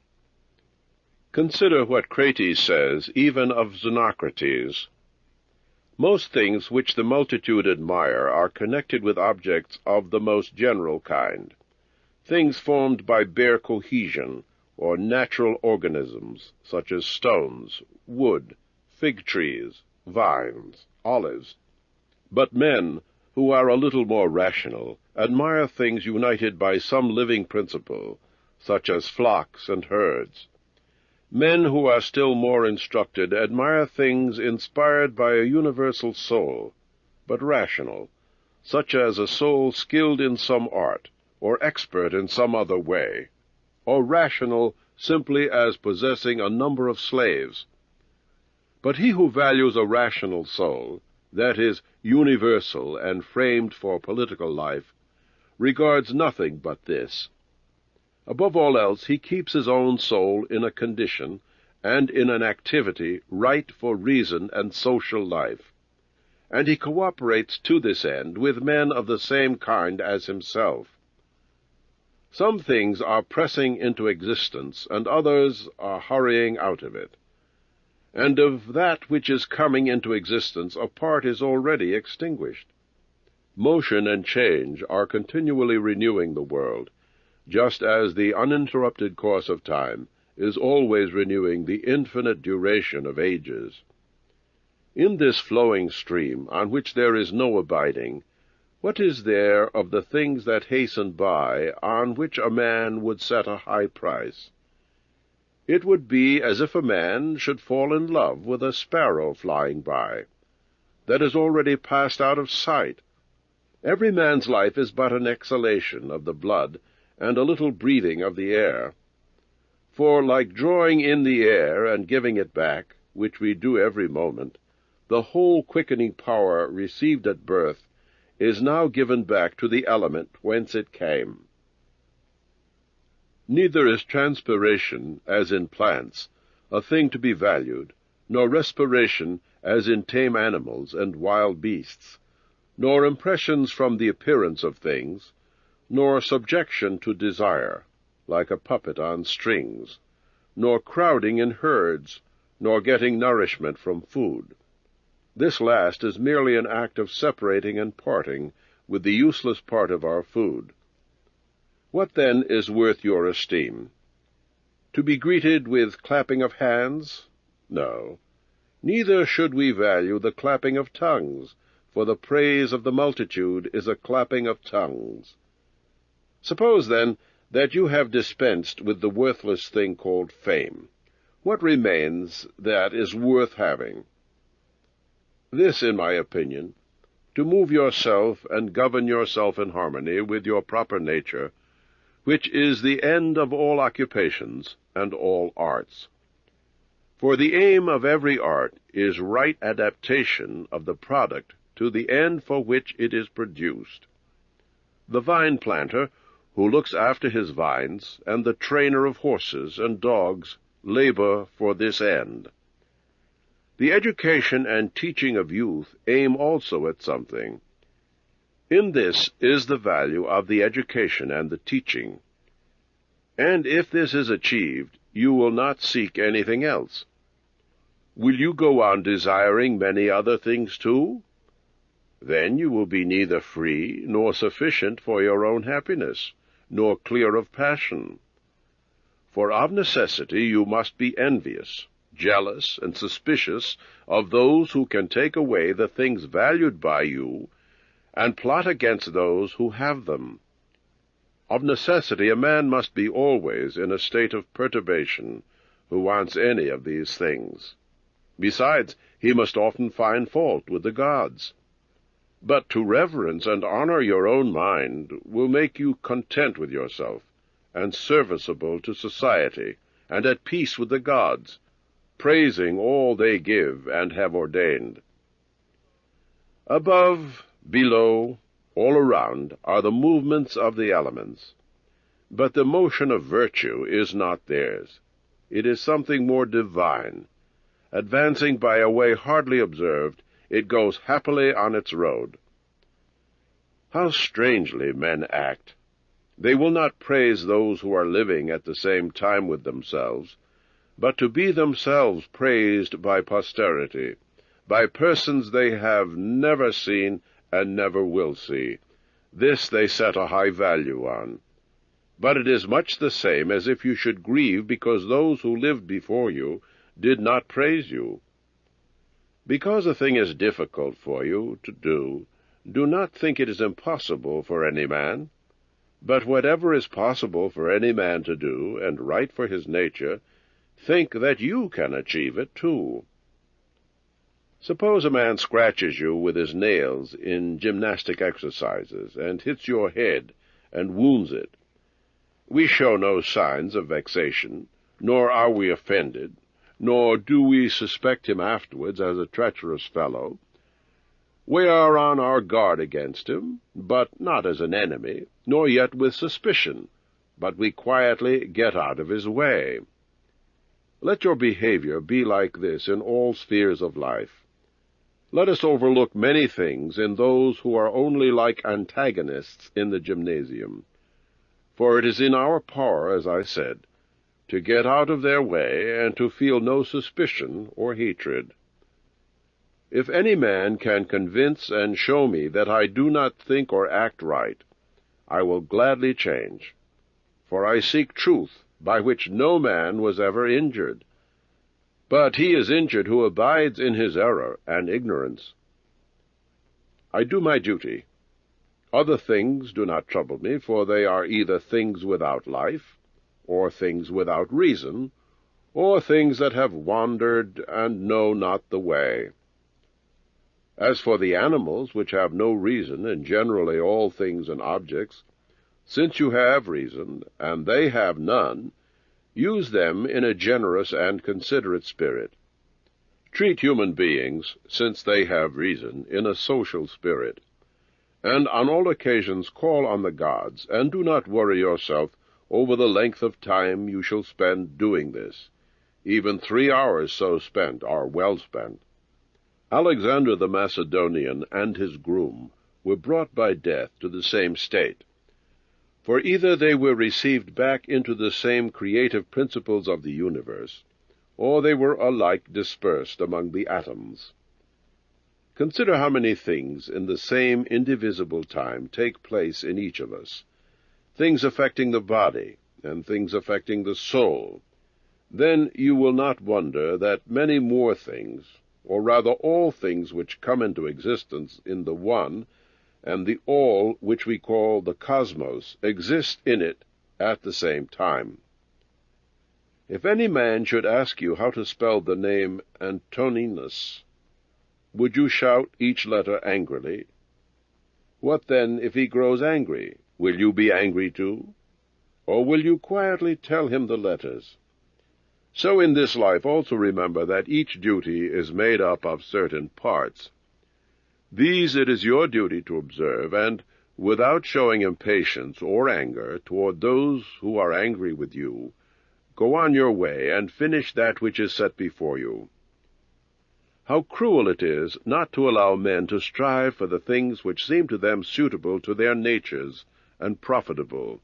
Consider what Crates says even of Xenocrates. Most things which the multitude admire are connected with objects of the most general kind, things formed by bare cohesion, or natural organisms, such as stones, wood, fig trees, vines, olives. But men, who are a little more rational, admire things united by some living principle, such as flocks and herds. Men who are still more instructed admire things inspired by a universal soul, but rational, such as a soul skilled in some art, or expert in some other way, or rational simply as possessing a number of slaves. But he who values a rational soul, that is, universal and framed for political life, regards nothing but this. Above all else, he keeps his own soul in a condition and in an activity right for reason and social life, and he cooperates to this end with men of the same kind as himself. Some things are pressing into existence, and others are hurrying out of it. And of that which is coming into existence, a part is already extinguished. Motion and change are continually renewing the world, just as the uninterrupted course of time is always renewing the infinite duration of ages. In this flowing stream, on which there is no abiding, what is there of the things that hasten by, on which a man would set a high price? It would be as if a man should fall in love with a sparrow flying by, that is already passed out of sight. Every man's life is but an exhalation of the blood, and a little breathing of the air. For, like drawing in the air and giving it back, which we do every moment, the whole quickening power received at birth is now given back to the element whence it came. Neither is transpiration, as in plants, a thing to be valued, nor respiration, as in tame animals and wild beasts, nor impressions from the appearance of things, nor subjection to desire, like a puppet on strings, nor crowding in herds, nor getting nourishment from food. This last is merely an act of separating and parting with the useless part of our food. What, then, is worth your esteem? To be greeted with clapping of hands? No. Neither should we value the clapping of tongues, for the praise of the multitude is a clapping of tongues. Suppose, then, that you have dispensed with the worthless thing called fame. What remains that is worth having? This, in my opinion, to move yourself and govern yourself in harmony with your proper nature, which is the end of all occupations and all arts. For the aim of every art is right adaptation of the product to the end for which it is produced. The vine planter, who looks after his vines, and the trainer of horses and dogs labor for this end. The education and teaching of youth aim also at something. In this is the value of the education and the teaching. And if this is achieved, you will not seek anything else. Will you go on desiring many other things too? Then you will be neither free nor sufficient for your own happiness, nor clear of passion. For of necessity you must be envious, jealous, and suspicious of those who can take away the things valued by you, and plot against those who have them. Of necessity a man must be always in a state of perturbation who wants any of these things. Besides, he must often find fault with the gods. But to reverence and honor your own mind will make you content with yourself, and serviceable to society, and at peace with the gods, praising all they give and have ordained. Above, below, all around are the movements of the elements, but the motion of virtue is not theirs. It is something more divine. Advancing by a way hardly observed, it goes happily on its road. How strangely men act! They will not praise those who are living at the same time with themselves, but to be themselves praised by posterity, by persons they have never seen and never will see. This they set a high value on. But it is much the same as if you should grieve because those who lived before you did not praise you. Because a thing is difficult for you to do not think it is impossible for any man. But whatever is possible for any man to do, and right for his nature, think that you can achieve it too. Suppose a man scratches you with his nails in gymnastic exercises, and hits your head, and wounds it. We show no signs of vexation, nor are we offended, nor do we suspect him afterwards as a treacherous fellow. We are on our guard against him, but not as an enemy, nor yet with suspicion, but we quietly get out of his way. Let your behavior be like this in all spheres of life. Let us overlook many things in those who are only like antagonists in the gymnasium, for it is in our power, as I said, to get out of their way and to feel no suspicion or hatred. If any man can convince and show me that I do not think or act right, I will gladly change, for I seek truth by which no man was ever injured. But he is injured who abides in his error and ignorance. I do my duty. Other things do not trouble me, for they are either things without life, or things without reason, or things that have wandered and know not the way. As for the animals, which have no reason, and generally all things and objects, since you have reason, and they have none, use them in a generous and considerate spirit. Treat human beings, since they have reason, in a social spirit, and on all occasions call on the gods, and do not worry yourself over the length of time you shall spend doing this. Even 3 hours so spent are well spent. Alexander the Macedonian and his groom were brought by death to the same state, for either they were received back into the same creative principles of the universe, or they were alike dispersed among the atoms. Consider how many things in the same indivisible time take place in each of us, things affecting the body, and things affecting the soul. Then you will not wonder that many more things, or rather all things which come into existence in the one, and the all which we call the cosmos, exist in it at the same time. If any man should ask you how to spell the name Antoninus, would you shout each letter angrily? What then if he grows angry? Will you be angry too? Or will you quietly tell him the letters? So in this life also remember that each duty is made up of certain parts. These it is your duty to observe, and, without showing impatience or anger toward those who are angry with you, go on your way and finish that which is set before you. How cruel it is not to allow men to strive for the things which seem to them suitable to their natures and profitable.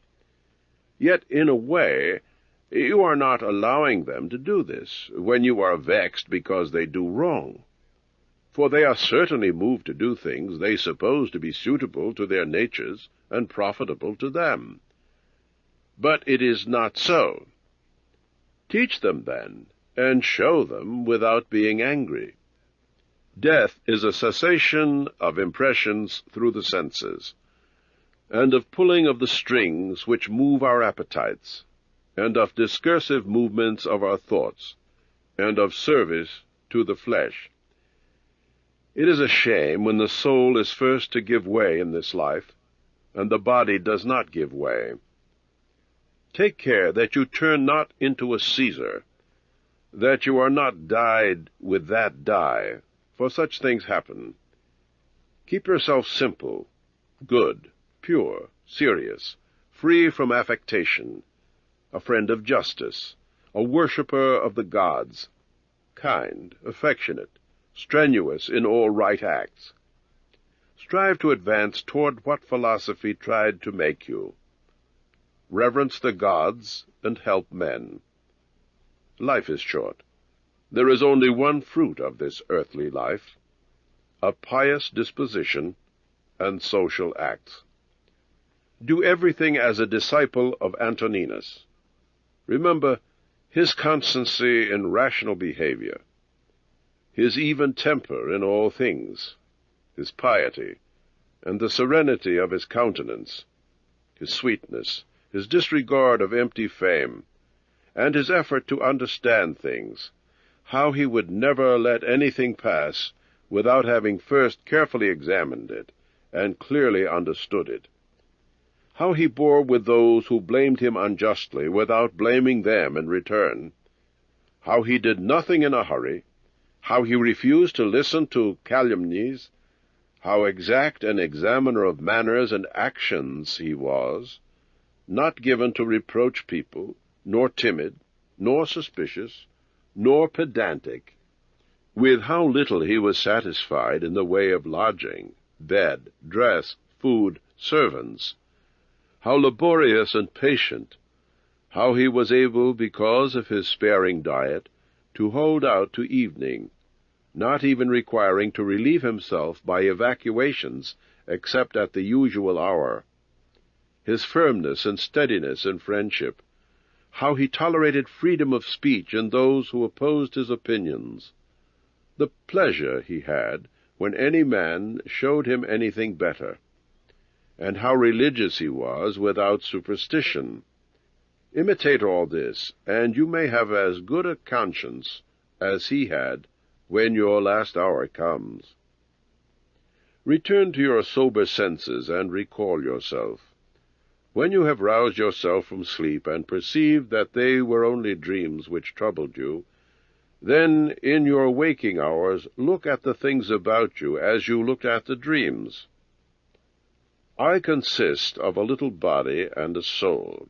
Yet, in a way, you are not allowing them to do this, when you are vexed because they do wrong. For they are certainly moved to do things they suppose to be suitable to their natures and profitable to them. But it is not so. Teach them, then, and show them without being angry. Death is a cessation of impressions through the senses, and of pulling of the strings which move our appetites, and of discursive movements of our thoughts, and of service to the flesh. It is a shame when the soul is first to give way in this life, and the body does not give way. Take care that you turn not into a Caesar, that you are not dyed with that dye, for such things happen. Keep yourself simple, good, pure, serious, free from affectation, a friend of justice, a worshipper of the gods, kind, affectionate, strenuous in all right acts. Strive to advance toward what philosophy tried to make you. Reverence the gods and help men. Life is short. There is only one fruit of this earthly life, a pious disposition and social acts. Do everything as a disciple of Antoninus. Remember his constancy in rational behavior, his even temper in all things, his piety, and the serenity of his countenance, his sweetness, his disregard of empty fame, and his effort to understand things, how he would never let anything pass without having first carefully examined it and clearly understood it. How he bore with those who blamed him unjustly without blaming them in return. How he did nothing in a hurry. How he refused to listen to calumnies. How exact an examiner of manners and actions he was, not given to reproach people, nor timid, nor suspicious, nor pedantic. With how little he was satisfied in the way of lodging, bed, dress, food, servants. How laborious and patient, how he was able, because of his sparing diet, to hold out to evening, not even requiring to relieve himself by evacuations except at the usual hour. His firmness and steadiness in friendship, how he tolerated freedom of speech in those who opposed his opinions, the pleasure he had when any man showed him anything better, and how religious he was without superstition. Imitate all this, and you may have as good a conscience as he had when your last hour comes. Return to your sober senses and recall yourself. When you have roused yourself from sleep and perceived that they were only dreams which troubled you, then in your waking hours look at the things about you as you looked at the dreams. I consist of a little body and a soul.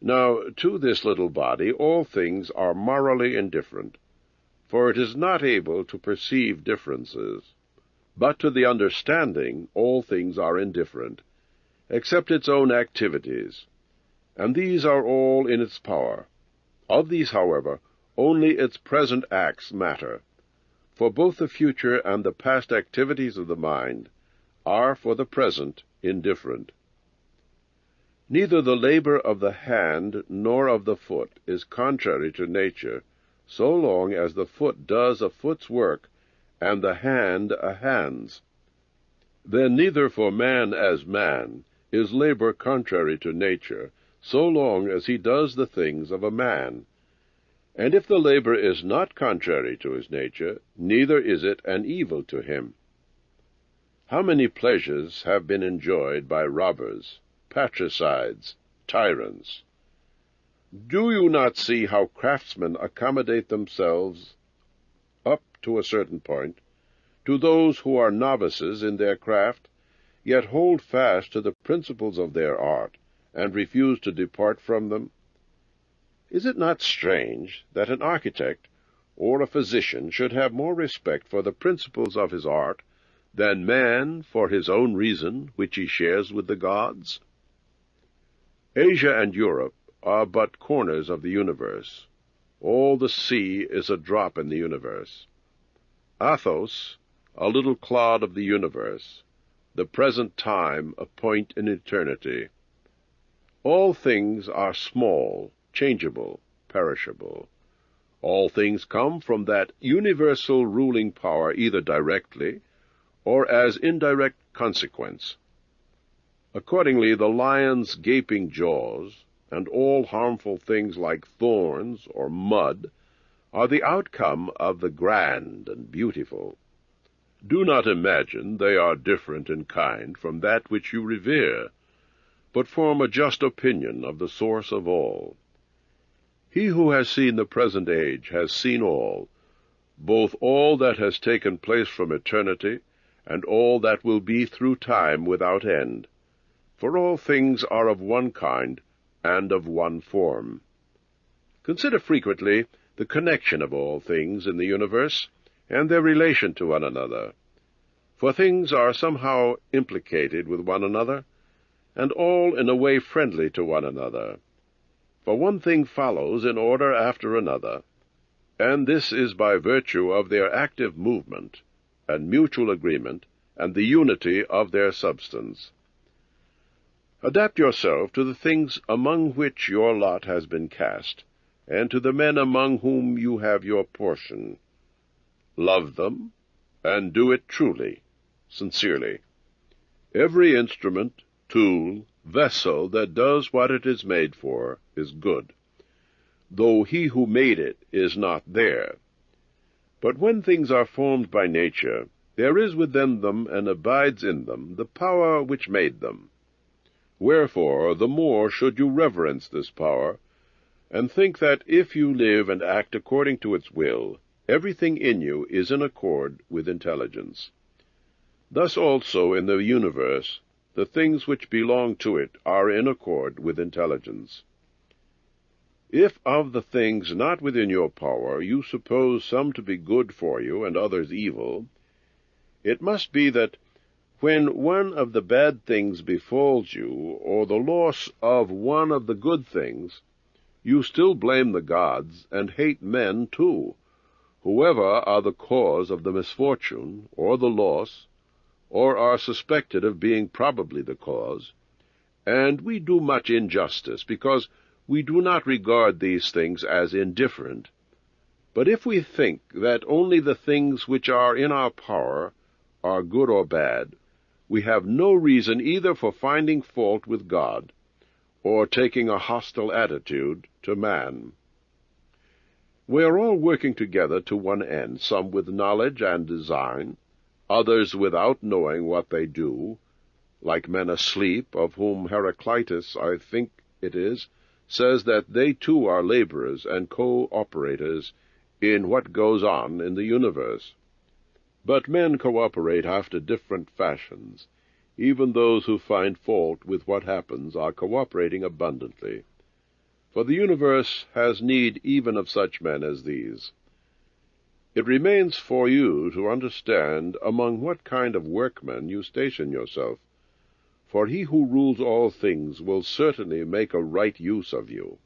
Now, to this little body all things are morally indifferent, for it is not able to perceive differences. But to the understanding all things are indifferent, except its own activities, and these are all in its power. Of these, however, only its present acts matter, for both the future and the past activities of the mind are for the present indifferent. Neither the labor of the hand nor of the foot is contrary to nature, so long as the foot does a foot's work and the hand a hand's. Then neither for man as man is labor contrary to nature, so long as he does the things of a man. And if the labor is not contrary to his nature, neither is it an evil to him. How many pleasures have been enjoyed by robbers, patricides, tyrants? Do you not see how craftsmen accommodate themselves, up to a certain point, to those who are novices in their craft, yet hold fast to the principles of their art, and refuse to depart from them? Is it not strange that an architect or a physician should have more respect for the principles of his art than man for his own reason, which he shares with the gods? Asia and Europe are but corners of the universe. All the sea is a drop in the universe. Athos, a little clod of the universe, the present time a point in eternity. All things are small, changeable, perishable. All things come from that universal ruling power either directly or as indirect consequence. Accordingly, the lion's gaping jaws, and all harmful things like thorns or mud, are the outcome of the grand and beautiful. Do not imagine they are different in kind from that which you revere, but form a just opinion of the source of all. He who has seen the present age has seen all, both all that has taken place from eternity, and all that will be through time without end. For all things are of one kind, and of one form. Consider frequently the connection of all things in the universe, and their relation to one another. For things are somehow implicated with one another, and all in a way friendly to one another. For one thing follows in order after another, and this is by virtue of their active movement, and mutual agreement, and the unity of their substance. Adapt yourself to the things among which your lot has been cast, and to the men among whom you have your portion. Love them, and do it truly, sincerely. Every instrument, tool, vessel that does what it is made for is good, though he who made it is not there. But when things are formed by nature, there is within them and abides in them the power which made them. Wherefore, the more should you reverence this power, and think that if you live and act according to its will, everything in you is in accord with intelligence. Thus also in the universe, the things which belong to it are in accord with intelligence. If of the things not within your power you suppose some to be good for you and others evil, it must be that when one of the bad things befalls you, or the loss of one of the good things, you still blame the gods, and hate men too, whoever are the cause of the misfortune, or the loss, or are suspected of being probably the cause. And we do much injustice, because we do not regard these things as indifferent, but if we think that only the things which are in our power are good or bad, we have no reason either for finding fault with God or taking a hostile attitude to man. We are all working together to one end, some with knowledge and design, others without knowing what they do, like men asleep, of whom Heraclitus, I think it is, says that they too are laborers and co-operators in what goes on in the universe. But men cooperate after different fashions. Even those who find fault with what happens are cooperating abundantly. For the universe has need even of such men as these. It remains for you to understand among what kind of workmen you station yourself, for he who rules all things will certainly make a right use of you,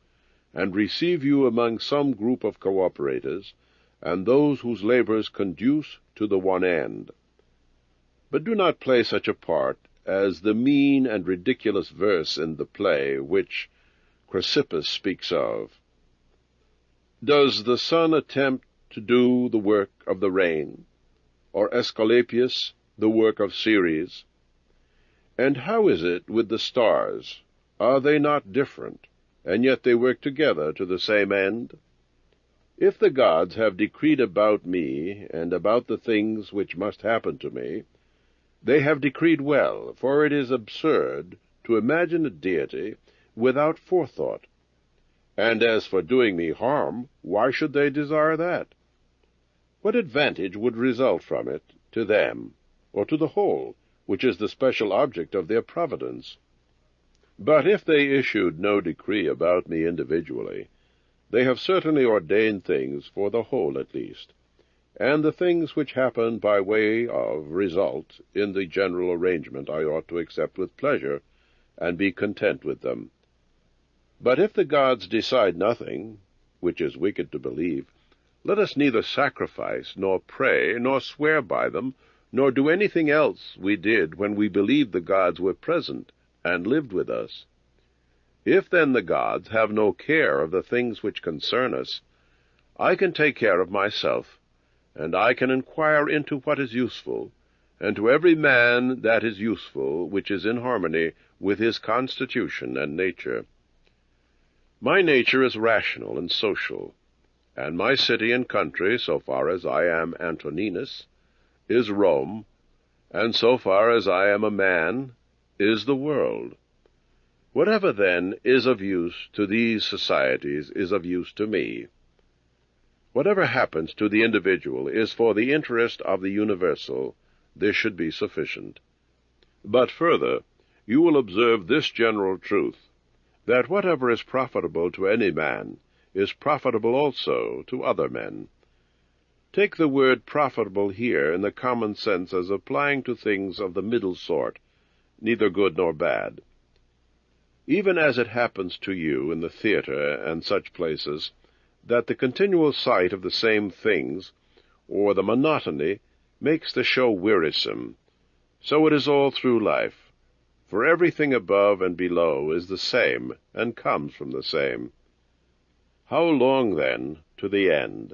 and receive you among some group of cooperators, and those whose labors conduce to the one end. But do not play such a part as the mean and ridiculous verse in the play which Chrysippus speaks of. Does the sun attempt to do the work of the rain, or Aesculapius the work of Ceres? And how is it with the stars? Are they not different, and yet they work together to the same end? If the gods have decreed about me, and about the things which must happen to me, they have decreed well, for it is absurd to imagine a deity without forethought. And as for doing me harm, why should they desire that? What advantage would result from it to them, or to the whole, which is the special object of their providence? But if they issued no decree about me individually, they have certainly ordained things for the whole at least, and the things which happen by way of result in the general arrangement I ought to accept with pleasure, and be content with them. But if the gods decide nothing, which is wicked to believe, let us neither sacrifice, nor pray, nor swear by them, nor do anything else we did when we believed the gods were present and lived with us. If then the gods have no care of the things which concern us, I can take care of myself, and I can inquire into what is useful, and to every man that is useful which is in harmony with his constitution and nature. My nature is rational and social, and my city and country, so far as I am Antoninus, is Rome, and so far as I am a man, is the world. Whatever, then, is of use to these societies is of use to me. Whatever happens to the individual is for the interest of the universal. This should be sufficient. But further, you will observe this general truth, that whatever is profitable to any man is profitable also to other men. Take the word profitable here in the common sense as applying to things of the middle sort, neither good nor bad. Even as it happens to you in the theatre and such places, that the continual sight of the same things, or the monotony, makes the show wearisome, so it is all through life, for everything above and below is the same, and comes from the same. How long, then, to the end?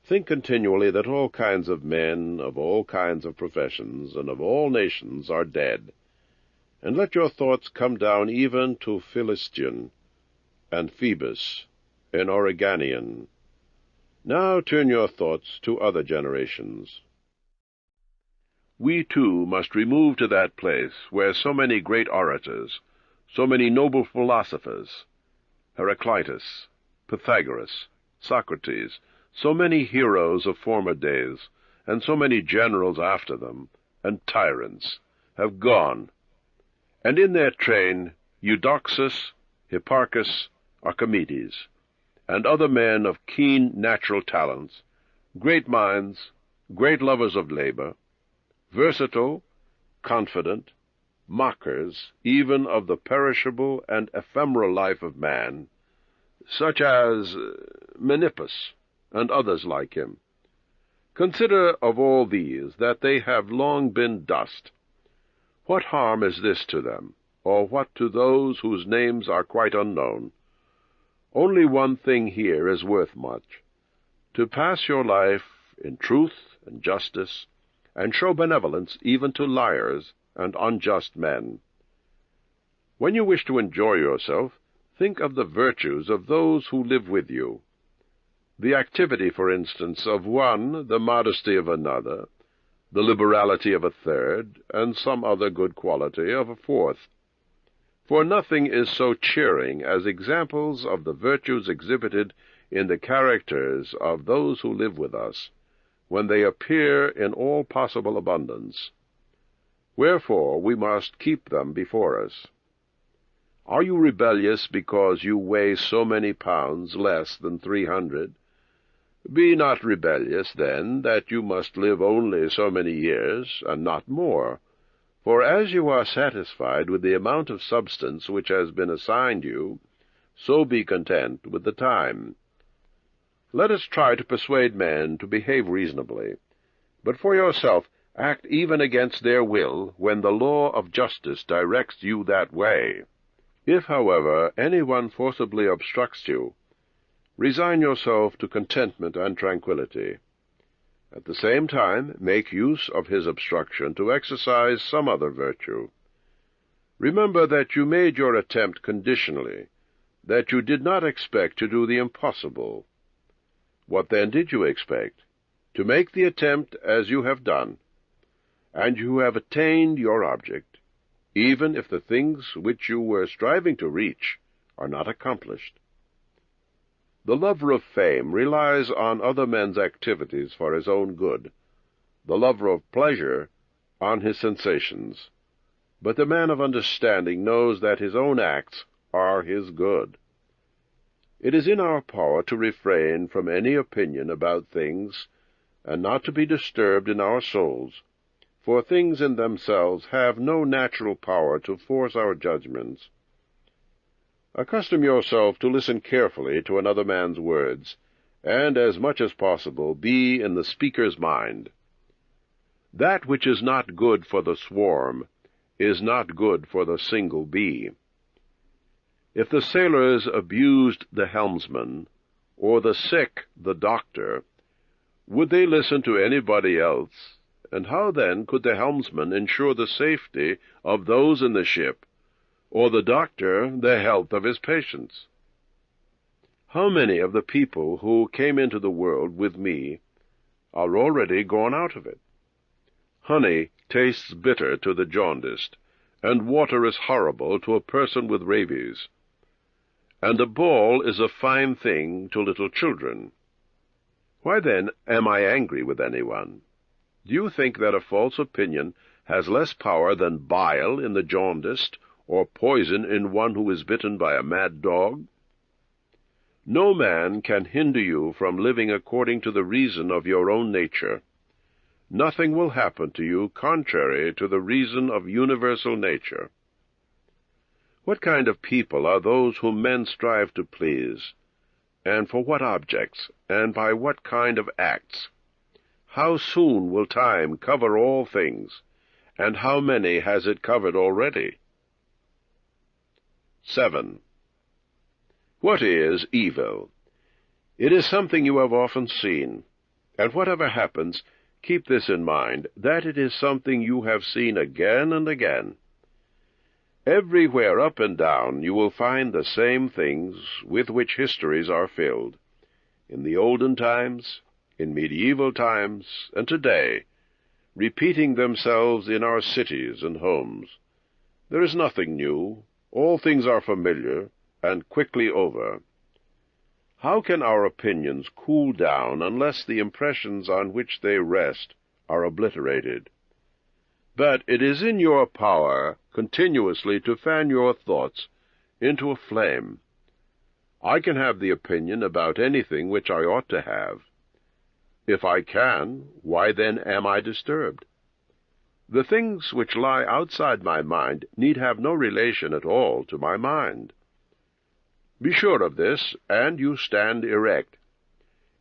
Think continually that all kinds of men, of all kinds of professions, and of all nations are dead, and let your thoughts come down even to Philistion, and Phoebus, and Origanian. Now turn your thoughts to other generations. We, too, must remove to that place where so many great orators, so many noble philosophers, Heraclitus, Pythagoras, Socrates, so many heroes of former days, and so many generals after them, and tyrants, have gone, and in their train Eudoxus, Hipparchus, Archimedes, and other men of keen natural talents, great minds, great lovers of labor, versatile, confident, mockers even of the perishable and ephemeral life of man, such as Menippus and others like him. Consider of all these that they have long been dust. What harm is this to them? or what to those whose names are quite unknown. Only one thing here is worth much: to pass your life in truth and justice, and show benevolence even to liars and unjust men. When you wish to enjoy yourself, think of the virtues of those who live with you. The activity, for instance, of one, the modesty of another, the liberality of a third, and some other good quality of a fourth. For nothing is so cheering as examples of the virtues exhibited in the characters of those who live with us, when they appear in all possible abundance. Wherefore we must keep them before us. Are you rebellious because you weigh so many pounds less than 300? Be not rebellious, then, that you must live only so many years, and not more. For as you are satisfied with the amount of substance which has been assigned you, so be content with the time. Let us try to persuade men to behave reasonably, but for yourself act even against their will when the law of justice directs you that way. If, however, anyone forcibly obstructs you, resign yourself to contentment and tranquillity. At the same time, make use of his obstruction to exercise some other virtue. Remember that you made your attempt conditionally, that you did not expect to do the impossible. What then did you expect? To make the attempt as you have done, and you have attained your object, even if the things which you were striving to reach are not accomplished. The lover of fame relies on other men's activities for his own good, the lover of pleasure on his sensations, but the man of understanding knows that his own acts are his good. It is in our power to refrain from any opinion about things, and not to be disturbed in our souls, for things in themselves have no natural power to force our judgments. Accustom yourself to listen carefully to another man's words, and as much as possible be in the speaker's mind. That which is not good for the swarm is not good for the single bee. If the sailors abused the helmsman, or the sick the doctor, would they listen to anybody else? And how then could the helmsman ensure the safety of those in the ship, or the doctor the health of his patients? How many of the people who came into the world with me are already gone out of it? Honey tastes bitter to the jaundiced, and water is horrible to a person with rabies, and a ball is a fine thing to little children. Why then am I angry with anyone? Do you think that a false opinion has less power than bile in the jaundiced, or poison in one who is bitten by a mad dog? No man can hinder you from living according to the reason of your own nature. Nothing will happen to you contrary to the reason of universal nature. What kind of people are those whom men strive to please, and for what objects, and by what kind of acts? How soon will time cover all things, and how many has it covered already? 7. What is evil? It is something you have often seen, and whatever happens, keep this in mind, that it is something you have seen again and again. Everywhere up and down you will find the same things with which histories are filled, in the olden times, in medieval times, and today, repeating themselves in our cities and homes. There is nothing new. All things are familiar, and quickly over. How can our opinions cool down unless the impressions on which they rest are obliterated? But it is in your power continuously to fan your thoughts into a flame. I can have the opinion about anything which I ought to have. If I can, why then am I disturbed? The things which lie outside my mind need have no relation at all to my mind. Be sure of this, and you stand erect.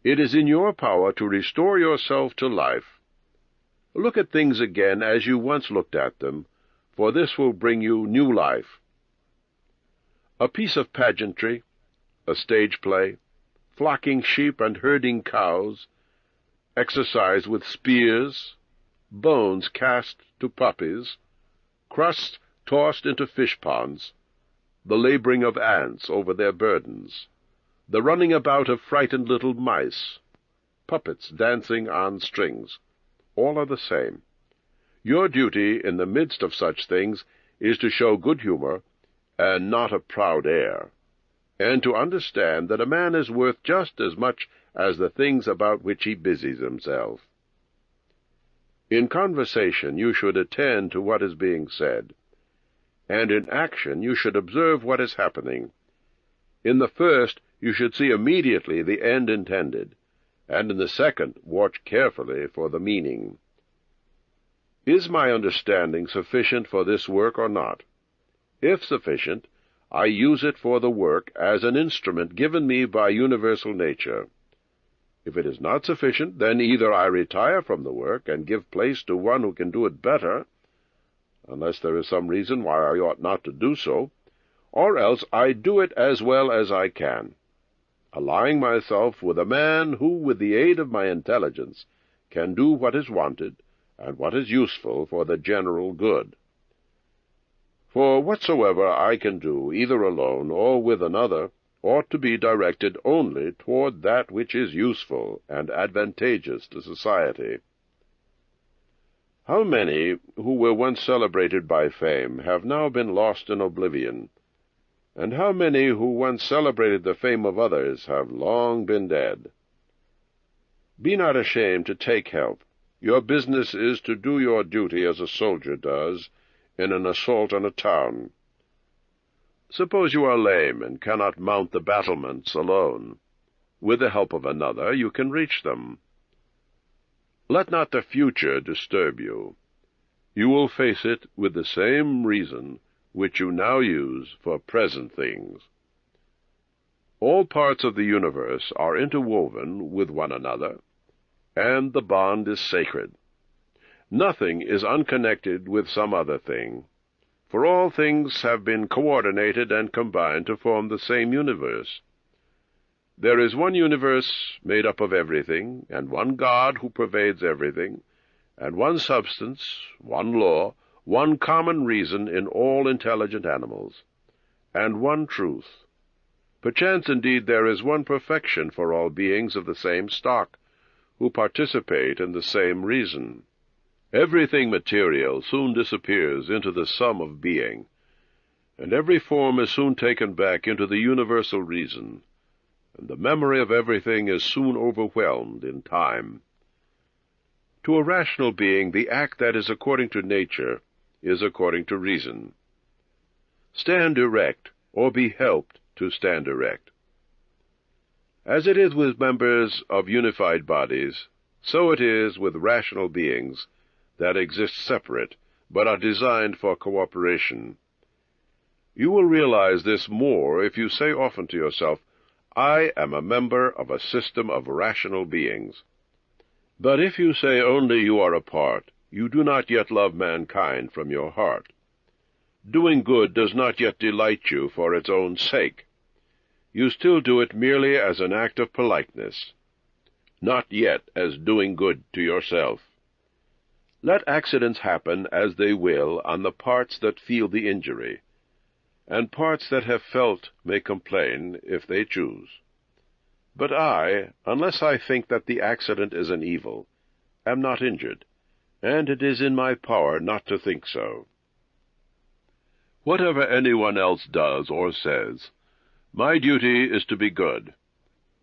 It is in your power to restore yourself to life. Look at things again as you once looked at them, for this will bring you new life. A piece of pageantry, a stage play, flocking sheep and herding cows, exercise with spears, bones cast to puppies, crusts tossed into fish-ponds, the laboring of ants over their burdens, the running about of frightened little mice, puppets dancing on strings, all are the same. Your duty in the midst of such things is to show good humor and not a proud air, and to understand that a man is worth just as much as the things about which he busies himself. In conversation you should attend to what is being said, and in action you should observe what is happening. In the first you should see immediately the end intended, and in the second watch carefully for the meaning. Is my understanding sufficient for this work or not? If sufficient, I use it for the work as an instrument given me by universal nature. If it is not sufficient, then either I retire from the work and give place to one who can do it better, unless there is some reason why I ought not to do so, or else I do it as well as I can, allying myself with a man who, with the aid of my intelligence, can do what is wanted and what is useful for the general good. For whatsoever I can do, either alone or with another, ought to be directed only toward that which is useful and advantageous to society. How many who were once celebrated by fame have now been lost in oblivion, and how many who once celebrated the fame of others have long been dead? Be not ashamed to take help. Your business is to do your duty as a soldier does in an assault on a town. Suppose you are lame and cannot mount the battlements alone. With the help of another you can reach them. Let not the future disturb you. You will face it with the same reason which you now use for present things. All parts of the universe are interwoven with one another, and the bond is sacred. Nothing is unconnected with some other thing, for all things have been coordinated and combined to form the same universe. There is one universe made up of everything, and one God who pervades everything, and one substance, one law, one common reason in all intelligent animals, and one truth. Perchance, indeed, there is one perfection for all beings of the same stock, who participate in the same reason. Everything material soon disappears into the sum of being, and every form is soon taken back into the universal reason, and the memory of everything is soon overwhelmed in time. To a rational being, the act that is according to nature is according to reason. Stand erect, or be helped to stand erect. As it is with members of unified bodies, so it is with rational beings that exist separate, but are designed for cooperation. You will realize this more if you say often to yourself, I am a member of a system of rational beings. But if you say only you are a part, you do not yet love mankind from your heart. Doing good does not yet delight you for its own sake. You still do it merely as an act of politeness, not yet as doing good to yourself. Let accidents happen as they will on the parts that feel the injury, and parts that have felt may complain if they choose. But I, unless I think that the accident is an evil, am not injured, and it is in my power not to think so. Whatever anyone else does or says, my duty is to be good,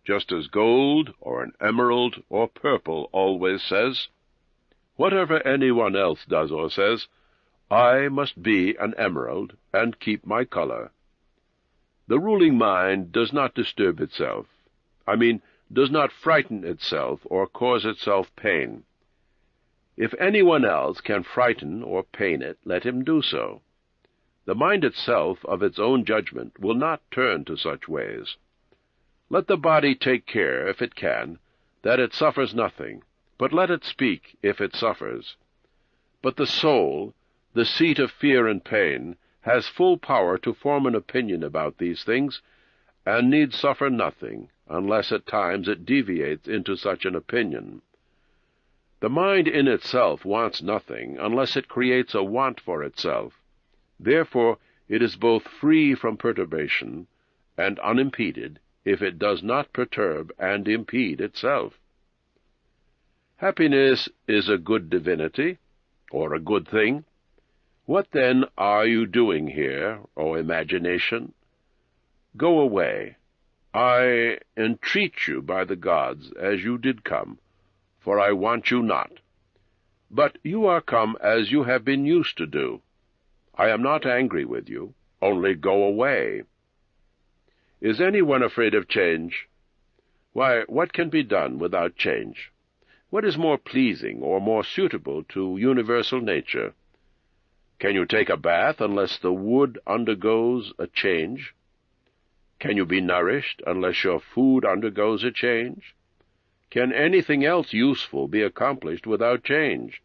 just as gold or an emerald or purple always says. Whatever anyone else does or says, I must be an emerald and keep my color. The ruling mind does not disturb itself. Does not frighten itself or cause itself pain. If anyone else can frighten or pain it, let him do so. The mind itself, of its own judgment, will not turn to such ways. Let the body take care, if it can, that it suffers nothing, but let it speak if it suffers. But the soul, the seat of fear and pain, has full power to form an opinion about these things, and need suffer nothing, unless at times it deviates into such an opinion. The mind in itself wants nothing, unless it creates a want for itself. Therefore it is both free from perturbation and unimpeded, if it does not perturb and impede itself. Happiness is a good divinity, or a good thing. What then are you doing here, O imagination? Go away. I entreat you by the gods, as you did come, for I want you not. But you are come as you have been used to do. I am not angry with you, only go away. Is anyone afraid of change? Why, what can be done without change? What is more pleasing or more suitable to universal nature? Can you take a bath unless the wood undergoes a change? Can you be nourished unless your food undergoes a change? Can anything else useful be accomplished without change?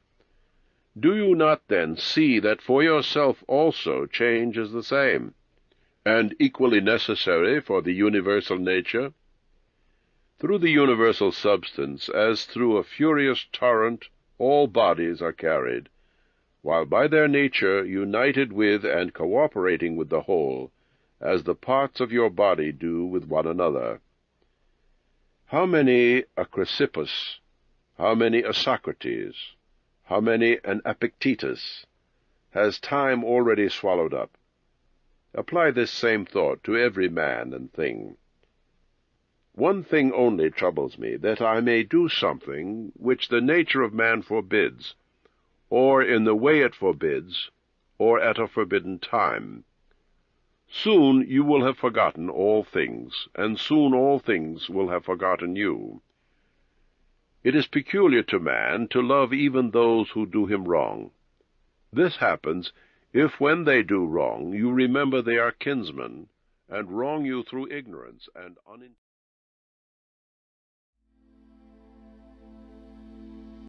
Do you not then see that for yourself also change is the same, and equally necessary for the universal nature? Through the universal substance, as through a furious torrent, all bodies are carried, while by their nature united with and cooperating with the whole, as the parts of your body do with one another. How many a Chrysippus, how many a Socrates, how many an Epictetus, has time already swallowed up? Apply this same thought to every man and thing. One thing only troubles me, that I may do something which the nature of man forbids, or in the way it forbids, or at a forbidden time. Soon you will have forgotten all things, and soon all things will have forgotten you. It is peculiar to man to love even those who do him wrong. This happens if when they do wrong you remember they are kinsmen, and wrong you through ignorance and unintelligence.